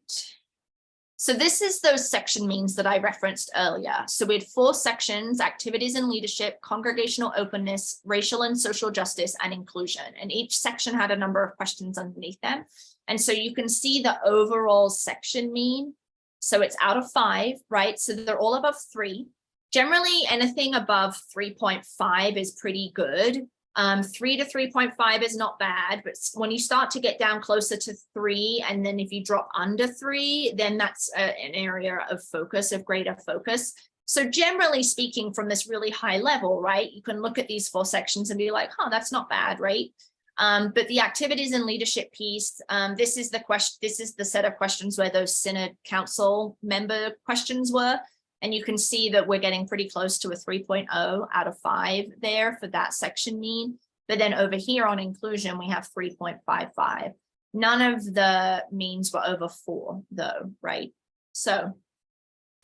So this is those section means that I referenced earlier. So we had 4 sections: activities and leadership, congregational openness, racial and social justice, and inclusion. And each section had a number of questions underneath them. And so you can see the overall section mean. So it's out of 5, right? So they're all above 3. Generally, anything above 3.5 is pretty good. 3 to 3.5 is not bad, but when you start to get down closer to 3, and then if you drop under 3, then that's an area of focus, of greater focus. So generally speaking, from this really high level, right, you can look at these 4 sections and be like, oh, that's not bad, right? But the activities and leadership piece, this is the question. This is the set of questions where those Synod Council member questions were. And you can see that we're getting pretty close to a 3.0 out of 5 there for that section mean. But then over here on inclusion, we have 3.55. None of the means were over 4 though, right? So,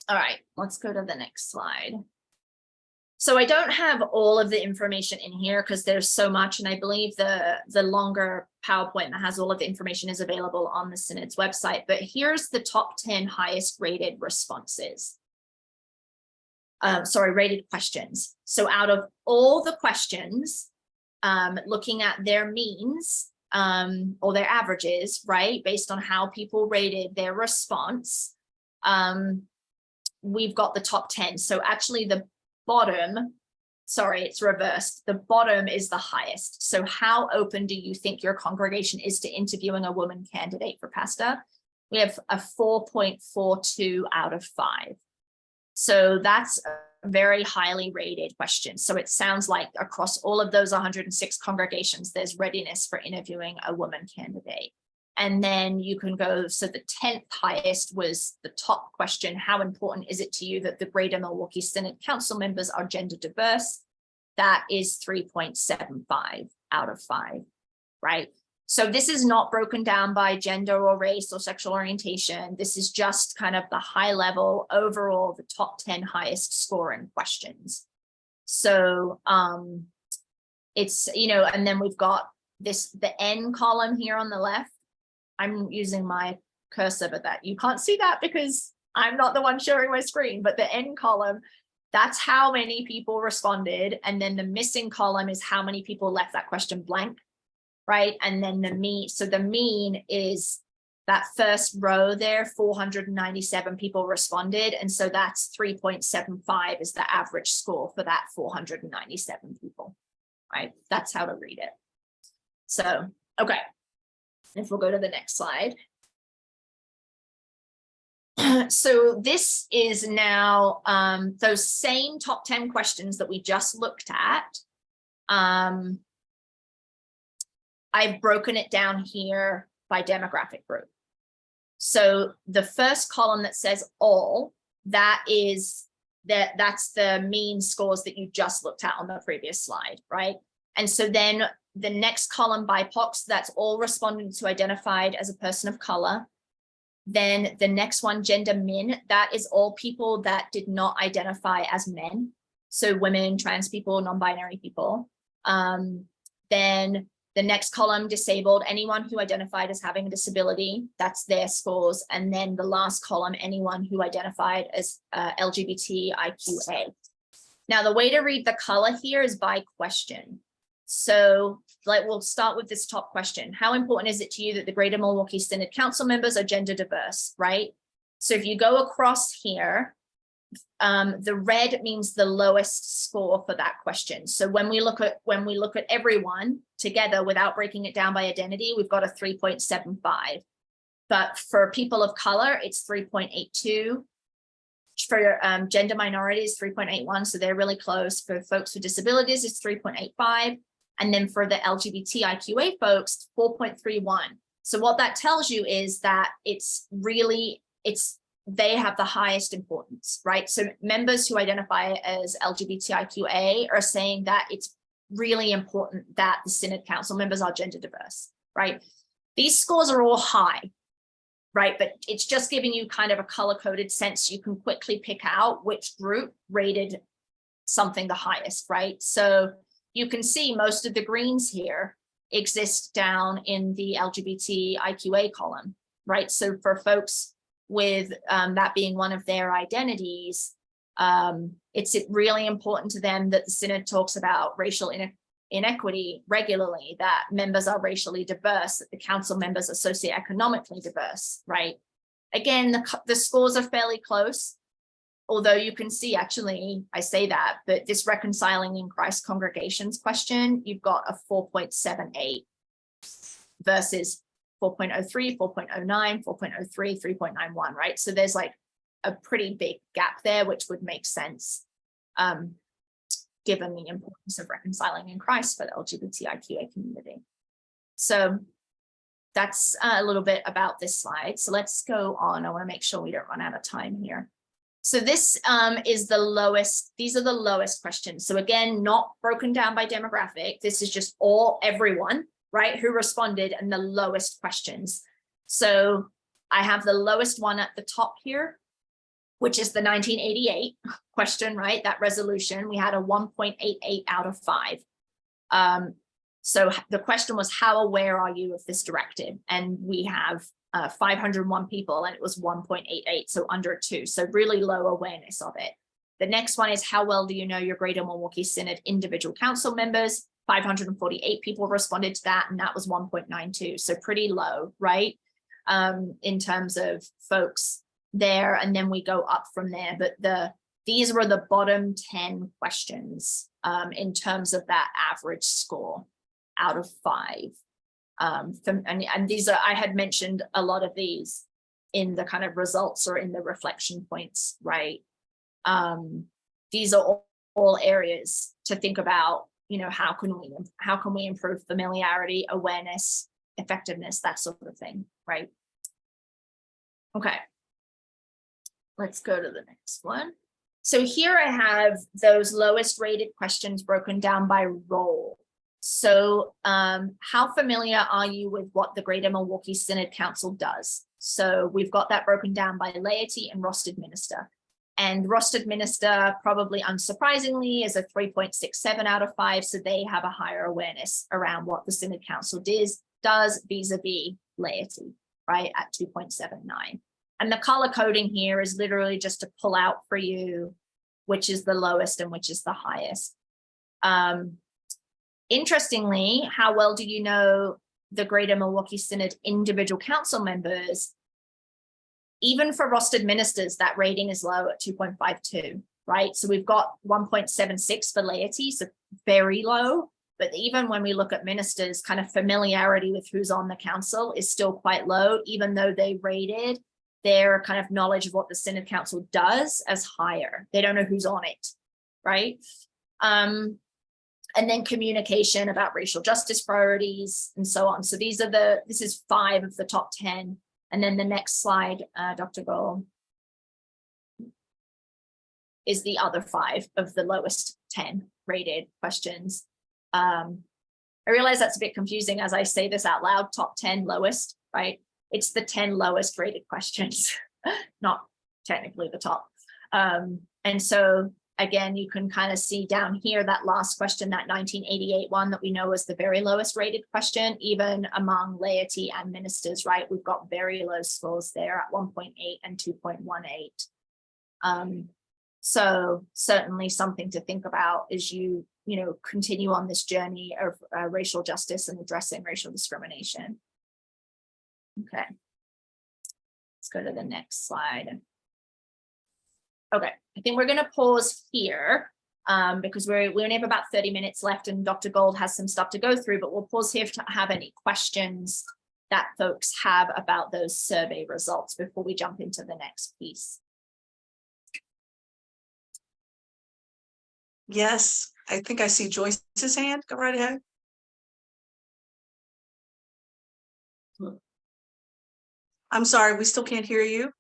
all right, let's go to the next slide. So I don't have all of the information in here because there's so much, and I believe the longer PowerPoint that has all of the information is available on the Synod's website. But here's the top 10 highest rated responses. Rated questions. So out of all the questions, looking at their means or their averages, right, based on how people rated their response, we've got the top 10. So actually the bottom sorry, it's reversed. The bottom is the highest. So how open do you think your congregation is to interviewing a woman candidate for pastor? We have a 4.42 out of 5. So that's a very highly rated question. So it sounds like across all of those 106 congregations, there's readiness for interviewing a woman candidate. And then you can go, so the 10th highest was the top question. How important is it to you that the Greater Milwaukee Synod Council members are gender diverse? That is 3.75 out of 5, right? So this is not broken down by gender or race or sexual orientation. This is just kind of the high level overall, the top 10 highest scoring questions. So it's, you know, and then we've got this, the N column here on the left. I'm using my cursor, but that you can't see that because I'm not the one showing my screen, but the N column, that's how many people responded. And then the missing column is how many people left that question blank, right? And then the mean, so the mean is that first row there, 497 people responded. And so that's 3.75 is the average score for that 497 people, right? That's how to read it. So, okay. If we'll go to the next slide. So this is now those same top 10 questions that we just looked at. I've broken it down here by demographic group. So the first column that says all, that's the mean scores that you just looked at on the previous slide, right? And so then the next column by BIPOC, that's all respondents who identified as a person of color. Then the next one, gender min, that is all people that did not identify as men. So women, trans people, non-binary people. Then the next column, disabled, anyone who identified as having a disability, that's their scores. And then the last column, anyone who identified as LGBTIQA. Now, the way to read the color here is by question. So we'll start with this top question. How important is it to you that the Greater Milwaukee Synod Council members are gender diverse, right? So if you go across here, the red means the lowest score for that question. So when we look at everyone together without breaking it down by identity, we've got a 3.75. But for people of color, it's 3.82. For gender minorities, 3.81. So they're really close. For folks with disabilities, it's 3.85. And then for the LGBTIQA folks, 4.31. So what that tells you is that they have the highest importance, right? So members who identify as LGBTIQA are saying that it's really important that the Synod Council members are gender diverse, right? These scores are all high, right? But it's just giving you kind of a color-coded sense. You can quickly pick out which group rated something the highest, right? So you can see most of the greens here exist down in the LGBTIQA column, right? So for folks with that being one of their identities, it's really important to them that the Synod talks about racial inequity regularly, that members are racially diverse, that the council members are socioeconomically diverse, right? Again, the scores are fairly close. Although you can see, actually, I say that, but this reconciling in Christ congregations question, you've got a 4.78 versus 4.03, 4.09, 4.03, 3.91, right? So there's like a pretty big gap there, which would make sense given the importance of reconciling in Christ for the LGBTIQA community. So that's a little bit about this slide. So let's go on. I want to make sure we don't run out of time here. So this is the lowest, these are the lowest questions. So again, not broken down by demographic. This is just everyone, right, who responded and the lowest questions. So I have the lowest one at the top here, which is the 1988 question, right? That resolution, we had a 1.88 out of 5. So the question was, how aware are you of this directive? And we have 501 people and it was 1.88, so under 2, so really low awareness of it. The next one is, how well do you know your Greater Milwaukee Synod individual council members? 548 people responded to that, and that was 1.92, so pretty low, right? In terms of folks there, and then we go up from there. But these were the bottom 10 questions in terms of that average score out of 5. And these are, I had mentioned a lot of these in the kind of results or in the reflection points, right? These are all areas to think about, you know, how can we improve familiarity, awareness, effectiveness, that sort of thing, right? Okay, let's go to the next one. So here I have those lowest rated questions broken down by role. So how familiar are you with what the Greater Milwaukee Synod Council does? So we've got that broken down by laity and rostered minister. And rostered minister, probably unsurprisingly, is a 3.67 out of 5. So they have a higher awareness around what the Synod Council does vis-a-vis laity, right, at 2.79. And the color coding here is literally just to pull out for you which is the lowest and which is the highest. Interestingly, how well do you know the Greater Milwaukee Synod individual council members? Even for rostered ministers, that rating is low at 2.52, right? So we've got 1.76 for laity, so very low. But even when we look at ministers, kind of familiarity with who's on the council is still quite low, even though they rated their kind of knowledge of what the Synod Council does as higher. They don't know who's on it, right? And then communication about racial justice priorities and so on. So this is 5 of the top 10. And then the next slide, Dr. Gold, is the other 5 of the lowest 10 rated questions. I realize that's a bit confusing as I say this out loud, top 10 lowest, right? It's the 10 lowest rated questions, not technically the top. And so again, you can kind of see down here that last question, that 1988 one that we know is the very lowest rated question, even among laity and ministers, right? We've got very low scores there at 1.8 and 2.18. So certainly something to think about as you continue on this journey of racial justice and addressing racial discrimination. Okay, let's go to the next slide. Okay, I think we're going to pause here because we only have about 30 minutes left and Dr. Gold has some stuff to go through, but we'll pause here to have any questions that folks have about those survey results before we jump into the next piece.
Yes, I think I see Joyce's hand. Go right ahead. I'm sorry, we still can't hear you.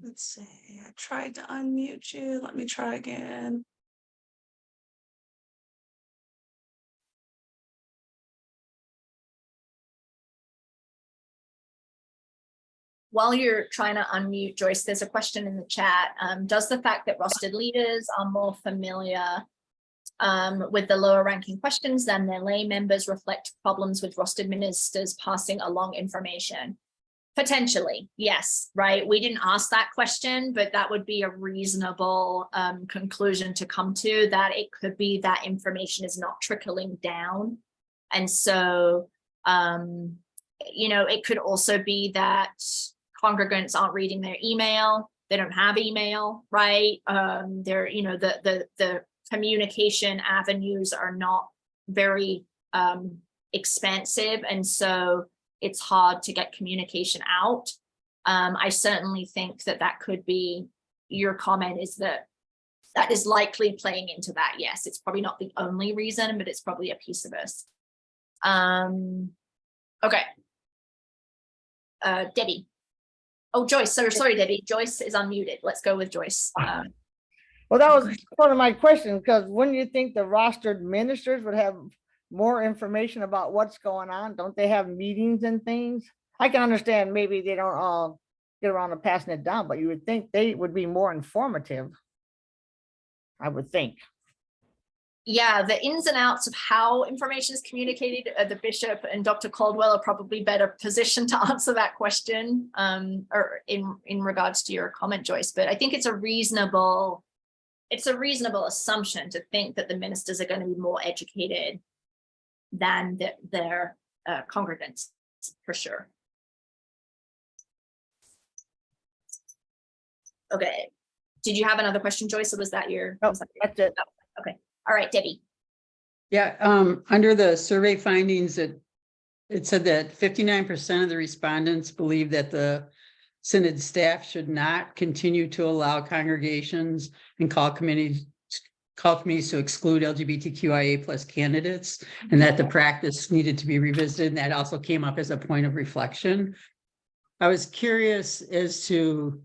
Let's see, I tried to unmute you. Let me try again.
While you're trying to unmute, Joyce, there's a question in the chat. Does the fact that rostered leaders are more familiar with the lower ranking questions than their lay members reflect problems with rostered ministers passing along information? Potentially, yes, right? We didn't ask that question, but that would be a reasonable conclusion to come to, that it could be that information is not trickling down. And so, it could also be that congregants aren't reading their email. They don't have email, right? They're, the communication avenues are not very expansive. And so it's hard to get communication out. I certainly think that could be, your comment is that is likely playing into that. Yes, it's probably not the only reason, but it's probably a piece of this. Okay. Debbie. Oh, Joyce, sorry, Debbie. Joyce is unmuted. Let's go with Joyce.
Well, that was one of my questions, because wouldn't you think the rostered ministers would have more information about what's going on? Don't they have meetings and things? I can understand maybe they don't all get around to passing it down, but you would think they would be more informative. I would think.
Yeah, the ins and outs of how information is communicated, the bishop and Dr. Caldwell are probably better positioned to answer that question, or in regards to your comment, Joyce. But I think it's a reasonable assumption to think that the ministers are going to be more educated than their congregants, for sure. Okay. Did you have another question, Joyce, or was that your?
Nope, that's it.
Oh, okay. All right, Debbie.
Yeah, under the survey findings, it said that 59% of the respondents believe that the synod staff should not continue to allow congregations and call committees to exclude LGBTQIA plus candidates, and that the practice needed to be revisited. And that also came up as a point of reflection. I was curious as to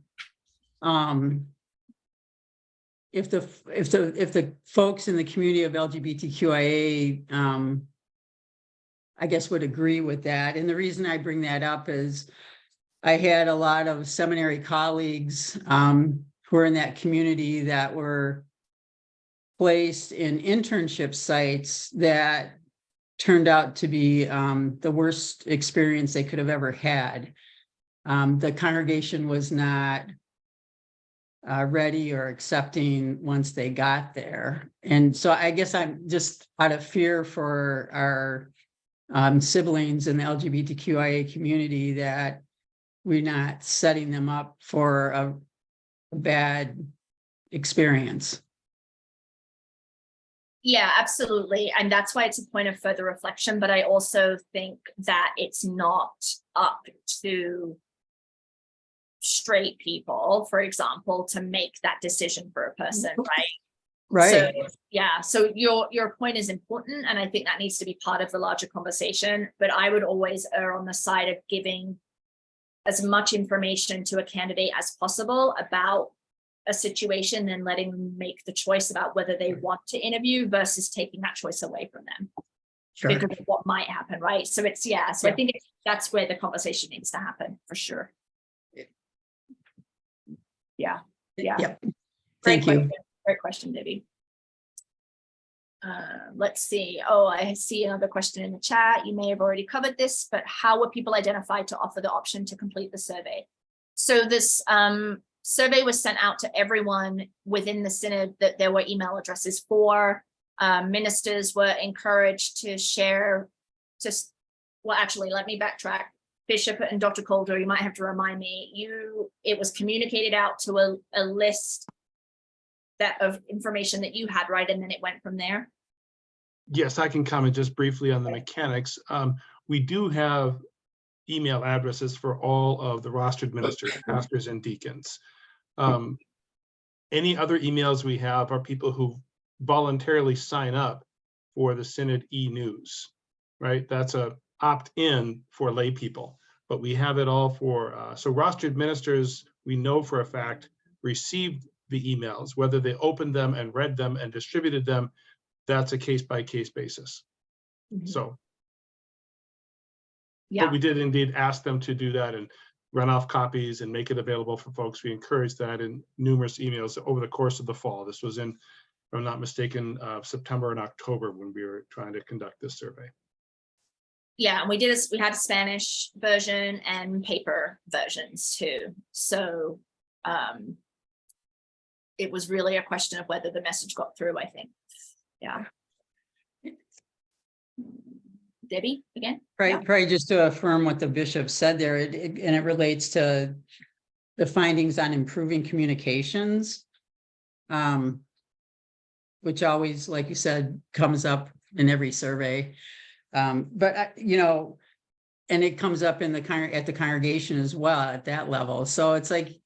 if the folks in the community of LGBTQIA, I guess, would agree with that. And the reason I bring that up is I had a lot of seminary colleagues who were in that community that were placed in internship sites that turned out to be the worst experience they could have ever had. The congregation was not ready or accepting once they got there. And so I guess I'm just out of fear for our siblings in the LGBTQIA community that we're not setting them up for a bad experience.
Yeah, absolutely. And that's why it's a point of further reflection. But I also think that it's not up to straight people, for example, to make that decision for a person, right?
Right.
So, yeah. So your point is important, and I think that needs to be part of the larger conversation. But I would always err on the side of giving as much information to a candidate as possible about a situation and letting them make the choice about whether they want to interview versus taking that choice away from them.
Sure.
Because of what might happen, right? So it's, yeah. So I think that's where the conversation needs to happen for sure. Yeah.
Yep. Thank you.
Great question, Debbie. Let's see. Oh, I see another question in the chat. You may have already covered this, but how were people identified to offer the option to complete the survey? So this survey was sent out to everyone within the synod that there were email addresses for. Ministers were encouraged to share. Well, actually, let me backtrack. Bishop and Dr. Calder, you might have to remind me, it was communicated out to a list of information that you had, right? And then it went from there.
Yes, I can comment just briefly on the mechanics. We do have email addresses for all of the rostered ministers, pastors, and deacons. Any other emails we have are people who voluntarily sign up for the Synod e-news, right? That's a opt-in for lay people, but we have it all for, so rostered ministers, we know for a fact, received the emails, whether they opened them and read them and distributed them, that's a case-by-case basis.
Mm-hmm.
So,
yeah,
but we did indeed ask them to do that and run off copies and make it available for folks. We encouraged that in numerous emails over the course of the fall. This was in, if I'm not mistaken, September and October when we were trying to conduct this survey.
Yeah, and we had a Spanish version and paper versions too. So it was really a question of whether the message got through, I think. Yeah. Debbie, again?
Right,
Yeah.
Probably just to affirm what the bishop said there, and it relates to the findings on improving communications, which always, like you said, comes up in every survey. But and it comes up in at the congregation as well at that level. So it's like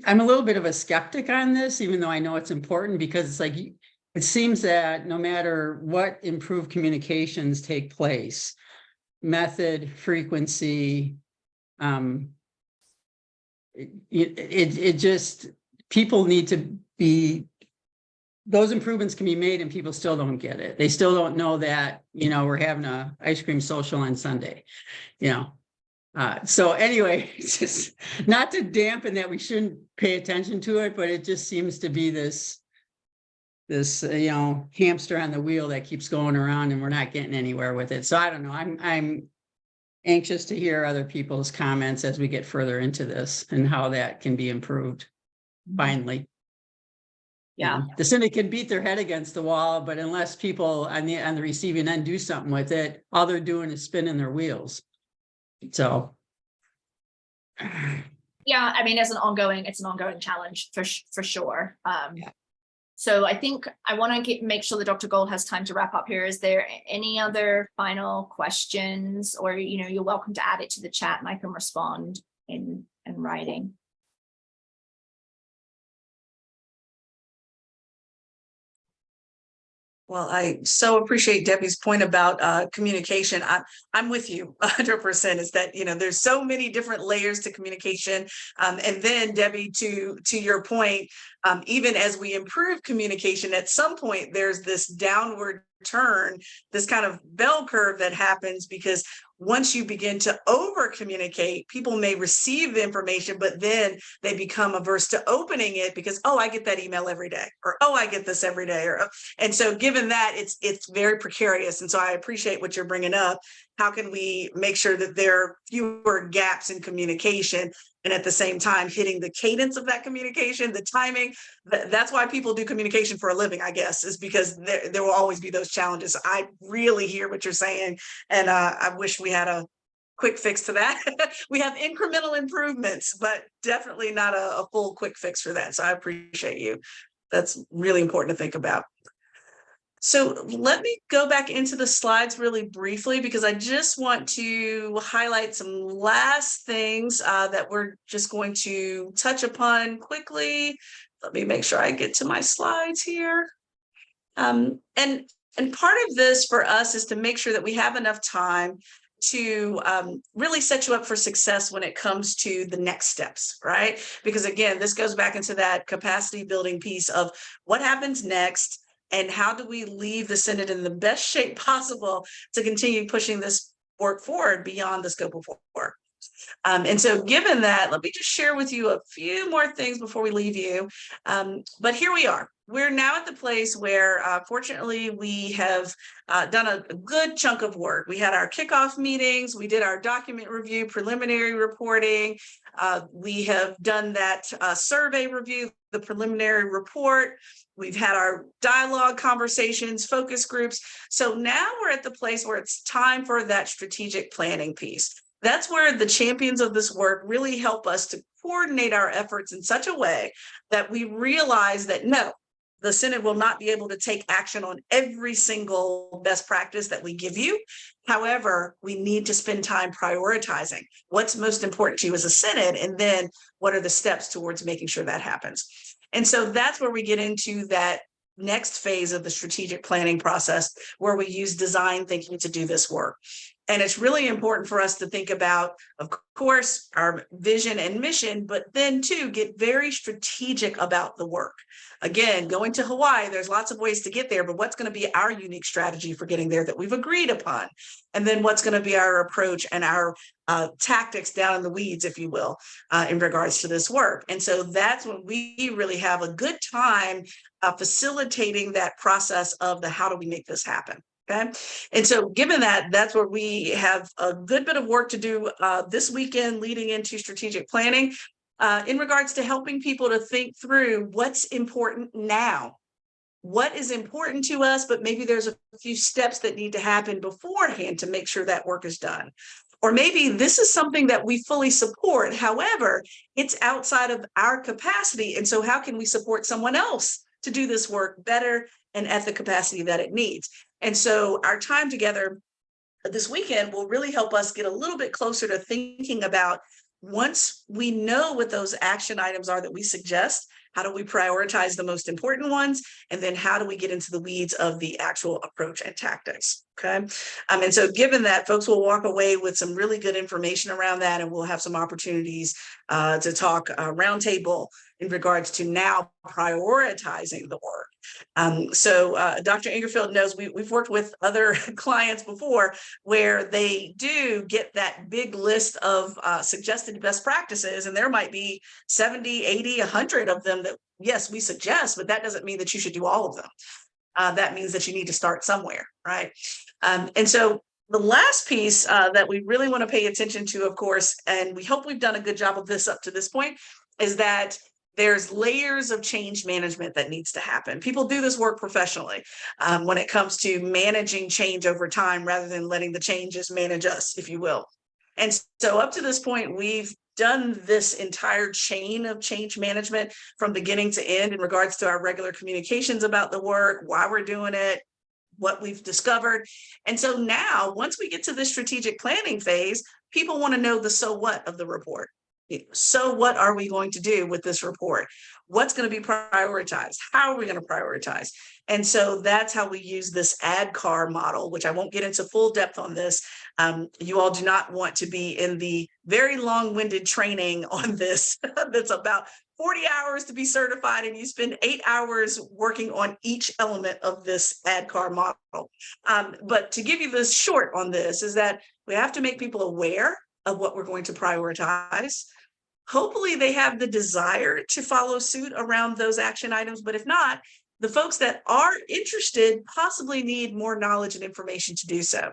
I'm a little bit of a skeptic on this, even though I know it's important, because it's like it seems that no matter what improved communications take place, method, frequency, it just, people need to be, those improvements can be made and people still don't get it. They still don't know that, we're having a ice cream social on Sunday, so anyway, it's just not to dampen that we shouldn't pay attention to it, but it just seems to be this hamster on the wheel that keeps going around and we're not getting anywhere with it. So I don't know. I'm anxious to hear other people's comments as we get further into this and how that can be improved. Finally.
Yeah.
The Synod can beat their head against the wall, but unless people on the receiving end do something with it, all they're doing is spinning their wheels. So.
Yeah, I mean, it's an ongoing challenge for sure.
Yeah.
So I think I want to make sure that Dr. Gold has time to wrap up here. Is there any other final questions, or you're welcome to add it to the chat and I can respond in writing.
Well, I so appreciate Debbie's point about communication. I'm with you 100%. Is that there's so many different layers to communication, and then Debbie, to your point, even as we improve communication, at some point there's this downward turn, this kind of bell curve that happens, because once you begin to over communicate, people may receive the information, but then they become averse to opening it because, oh, I get that email every day, or oh, I get this every day, and so given that, it's very precarious. And so I appreciate what you're bringing up. How can we make sure that there are fewer gaps in communication, and at the same time hitting the cadence of that communication, the timing? That's why people do communication for a living, I guess, is because there will always be those challenges. I really hear what you're saying, and I wish we had a quick fix to that. We have incremental improvements, but definitely not a full quick fix for that. So I appreciate you. That's really important to think about. So let me go back into the slides really briefly, because I just want to highlight some last things that we're just going to touch upon quickly. Let me make sure I get to my slides here. And part of this for us is to make sure that we have enough time to really set you up for success when it comes to the next steps, right? Because again, this goes back into that capacity building piece of what happens next, and how do we leave the Synod in the best shape possible to continue pushing this work forward beyond the scope of work. And so given that, let me just share with you a few more things before we leave you. But here we are. We're now at the place where, fortunately, we have done a good chunk of work. We had our kickoff meetings. We did our document review, preliminary reporting. We have done that survey review, the preliminary report. We've had our dialogue conversations, focus groups. So now we're at the place where it's time for that strategic planning piece. That's where the champions of this work really help us to coordinate our efforts in such a way that we realize that no, the Synod will not be able to take action on every single best practice that we give you. However, we need to spend time prioritizing what's most important to you as a Synod, and then what are the steps towards making sure that happens. And so that's where we get into that next phase of the strategic planning process, where we use design thinking to do this work. And it's really important for us to think about, of course, our vision and mission, but then too, get very strategic about the work. Again, going to Hawaii, there's lots of ways to get there, but what's going to be our unique strategy for getting there that we've agreed upon? And then what's going to be our approach and our tactics down in the weeds, if you will, in regards to this work. And so that's when we really have a good time facilitating that process of the how do we make this happen. Okay. And so given that, that's where we have a good bit of work to do this weekend leading into strategic planning in regards to helping people to think through what's important now. What is important to us, but maybe there's a few steps that need to happen beforehand to make sure that work is done. Or maybe this is something that we fully support. However, it's outside of our capacity. And so how can we support someone else to do this work better and at the capacity that it needs? And so our time together this weekend will really help us get a little bit closer to thinking about, once we know what those action items are that we suggest, how do we prioritize the most important ones? And then how do we get into the weeds of the actual approach and tactics? Okay. And so given that, folks will walk away with some really good information around that, and we'll have some opportunities to talk roundtable in regards to now prioritizing the work. So Dr. Ingerfield knows we've worked with other clients before where they do get that big list of suggested best practices, and there might be 70, 80, 100 of them that, yes, we suggest, but that doesn't mean that you should do all of them. That means that you need to start somewhere, right? And so the last piece that we really want to pay attention to, of course, and we hope we've done a good job of this up to this point, is that there's layers of change management that needs to happen. People do this work professionally when it comes to managing change over time rather than letting the changes manage us, if you will. And so up to this point, we've done this entire chain of change management from beginning to end in regards to our regular communications about the work, why we're doing it, what we've discovered. And so now, once we get to the strategic planning phase, people want to know the so what of the report. So what are we going to do with this report? What's going to be prioritized? How are we going to prioritize? And so that's how we use this ADKAR model, which I won't get into full depth on this. You all do not want to be in the very long-winded training on this. That's about 40 hours to be certified, and you spend 8 hours working on each element of this ADKAR model. But to give you the short on this is that we have to make people aware of what we're going to prioritize. Hopefully they have the desire to follow suit around those action items, but if not, the folks that are interested possibly need more knowledge and information to do so.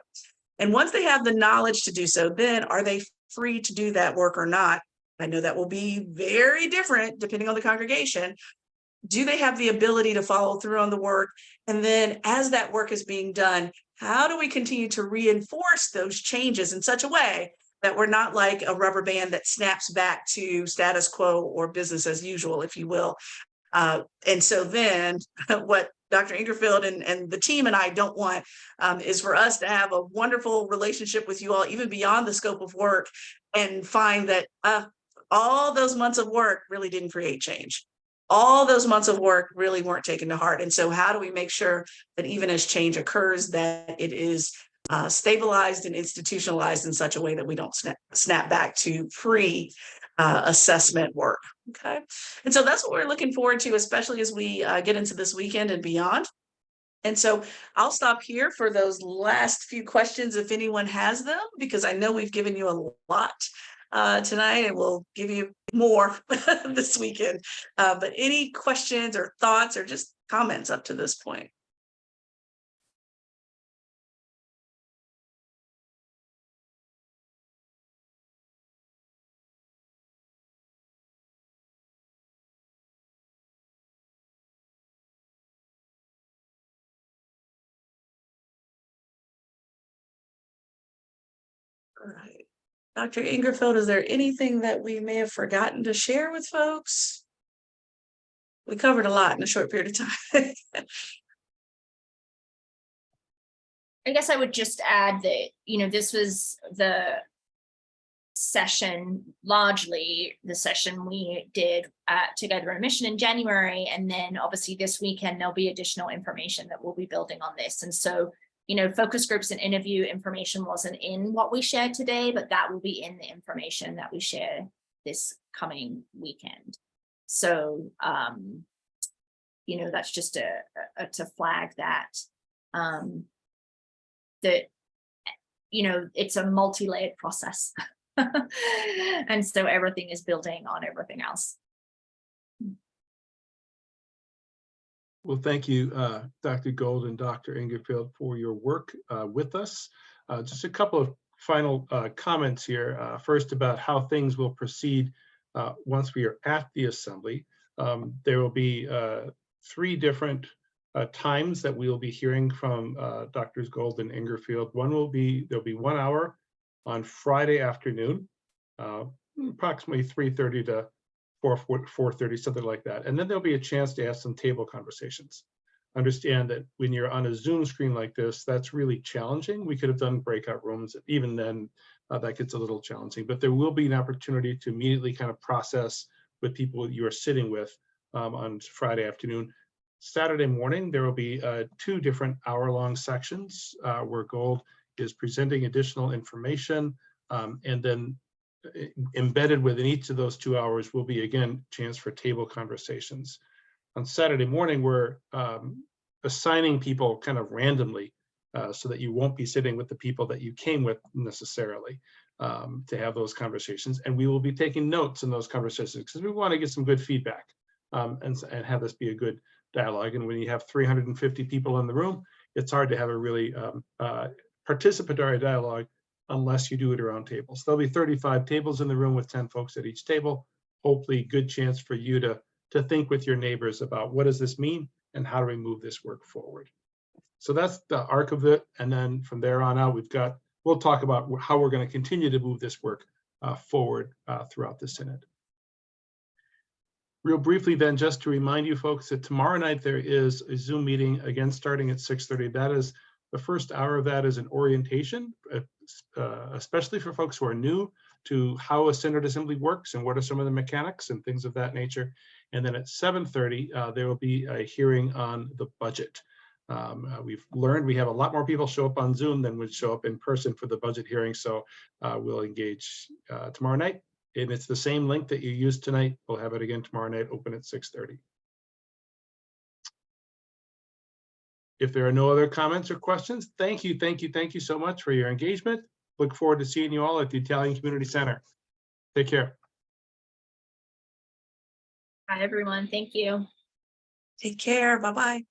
And once they have the knowledge to do so, then are they free to do that work or not? I know that will be very different depending on the congregation. Do they have the ability to follow through on the work? And then as that work is being done, how do we continue to reinforce those changes in such a way that we're not like a rubber band that snaps back to status quo or business as usual, if you will. And so then what Dr. Ingerfield and the team and I don't want is for us to have a wonderful relationship with you all, even beyond the scope of work, and find that all those months of work really didn't create change. All those months of work really weren't taken to heart. And so how do we make sure that even as change occurs, that it is stabilized and institutionalized in such a way that we don't snap back to pre-assessment work, okay? And so that's what we're looking forward to, especially as we get into this weekend and beyond. And so I'll stop here for those last few questions if anyone has them, because I know we've given you a lot tonight, and we'll give you more this weekend. But any questions or thoughts or just comments up to this point? All right. Dr. Ingerfield, is there anything that we may have forgotten to share with folks? We covered a lot in a short period of time.
I guess I would just add that, this was the session, largely the session we did together in Mission in January. And then obviously this weekend, there'll be additional information that we'll be building on this. And so, focus groups and interview information wasn't in what we shared today, but that will be in the information that we share this coming weekend. So, that's just to flag that, that, it's a multi-layered process. And so everything is building on everything else.
Well, thank you, Dr. Gold and Dr. Ingerfield, for your work with us. Just a couple of final comments here. First, about how things will proceed once we are at the assembly. There will be 3 different times that we will be hearing from Drs. Gold and Ingerfield. There'll be 1 hour on Friday afternoon, approximately 3:30 to 4:30, something like that. And then there'll be a chance to have some table conversations. Understand that when you're on a Zoom screen like this, that's really challenging. We could have done breakout rooms. Even then, that gets a little challenging. But there will be an opportunity to immediately kind of process with people you are sitting with on Friday afternoon. Saturday morning, there will be 2 different hour-long sections where Gold is presenting additional information, and then embedded within each of those 2 hours will be, again, chance for table conversations. on Saturday morning, we're assigning people kind of randomly so that you won't be sitting with the people that you came with necessarily to have those conversations. And we will be taking notes in those conversations because we want to get some good feedback and have this be a good dialogue. And when you have 350 people in the room, it's hard to have a really participatory dialogue unless you do it around tables. There'll be 35 tables in the room with 10 folks at each table. Hopefully good chance for you to think with your neighbors about what does this mean and how do we move this work forward. So that's the arc of it. And then from there on out, we'll talk about how we're going to continue to move this work forward throughout the Synod. Real briefly then, just to remind you folks that tomorrow night there is a Zoom meeting, again, starting at 6:30. That is, the first hour of that is an orientation, especially for folks who are new to how a Synod Assembly works and what are some of the mechanics and things of that nature. And then at 7:30, there will be a hearing on the budget. We've learned we have a lot more people show up on Zoom than would show up in person for the budget hearing. So we'll engage tomorrow night. And it's the same link that you used tonight. We'll have it again tomorrow night, open at 6:30. If there are no other comments or questions, thank you so much for your engagement. Look forward to seeing you all at the Italian Community Center. Take care.
Hi, everyone. Thank you.
Take care. Bye-bye.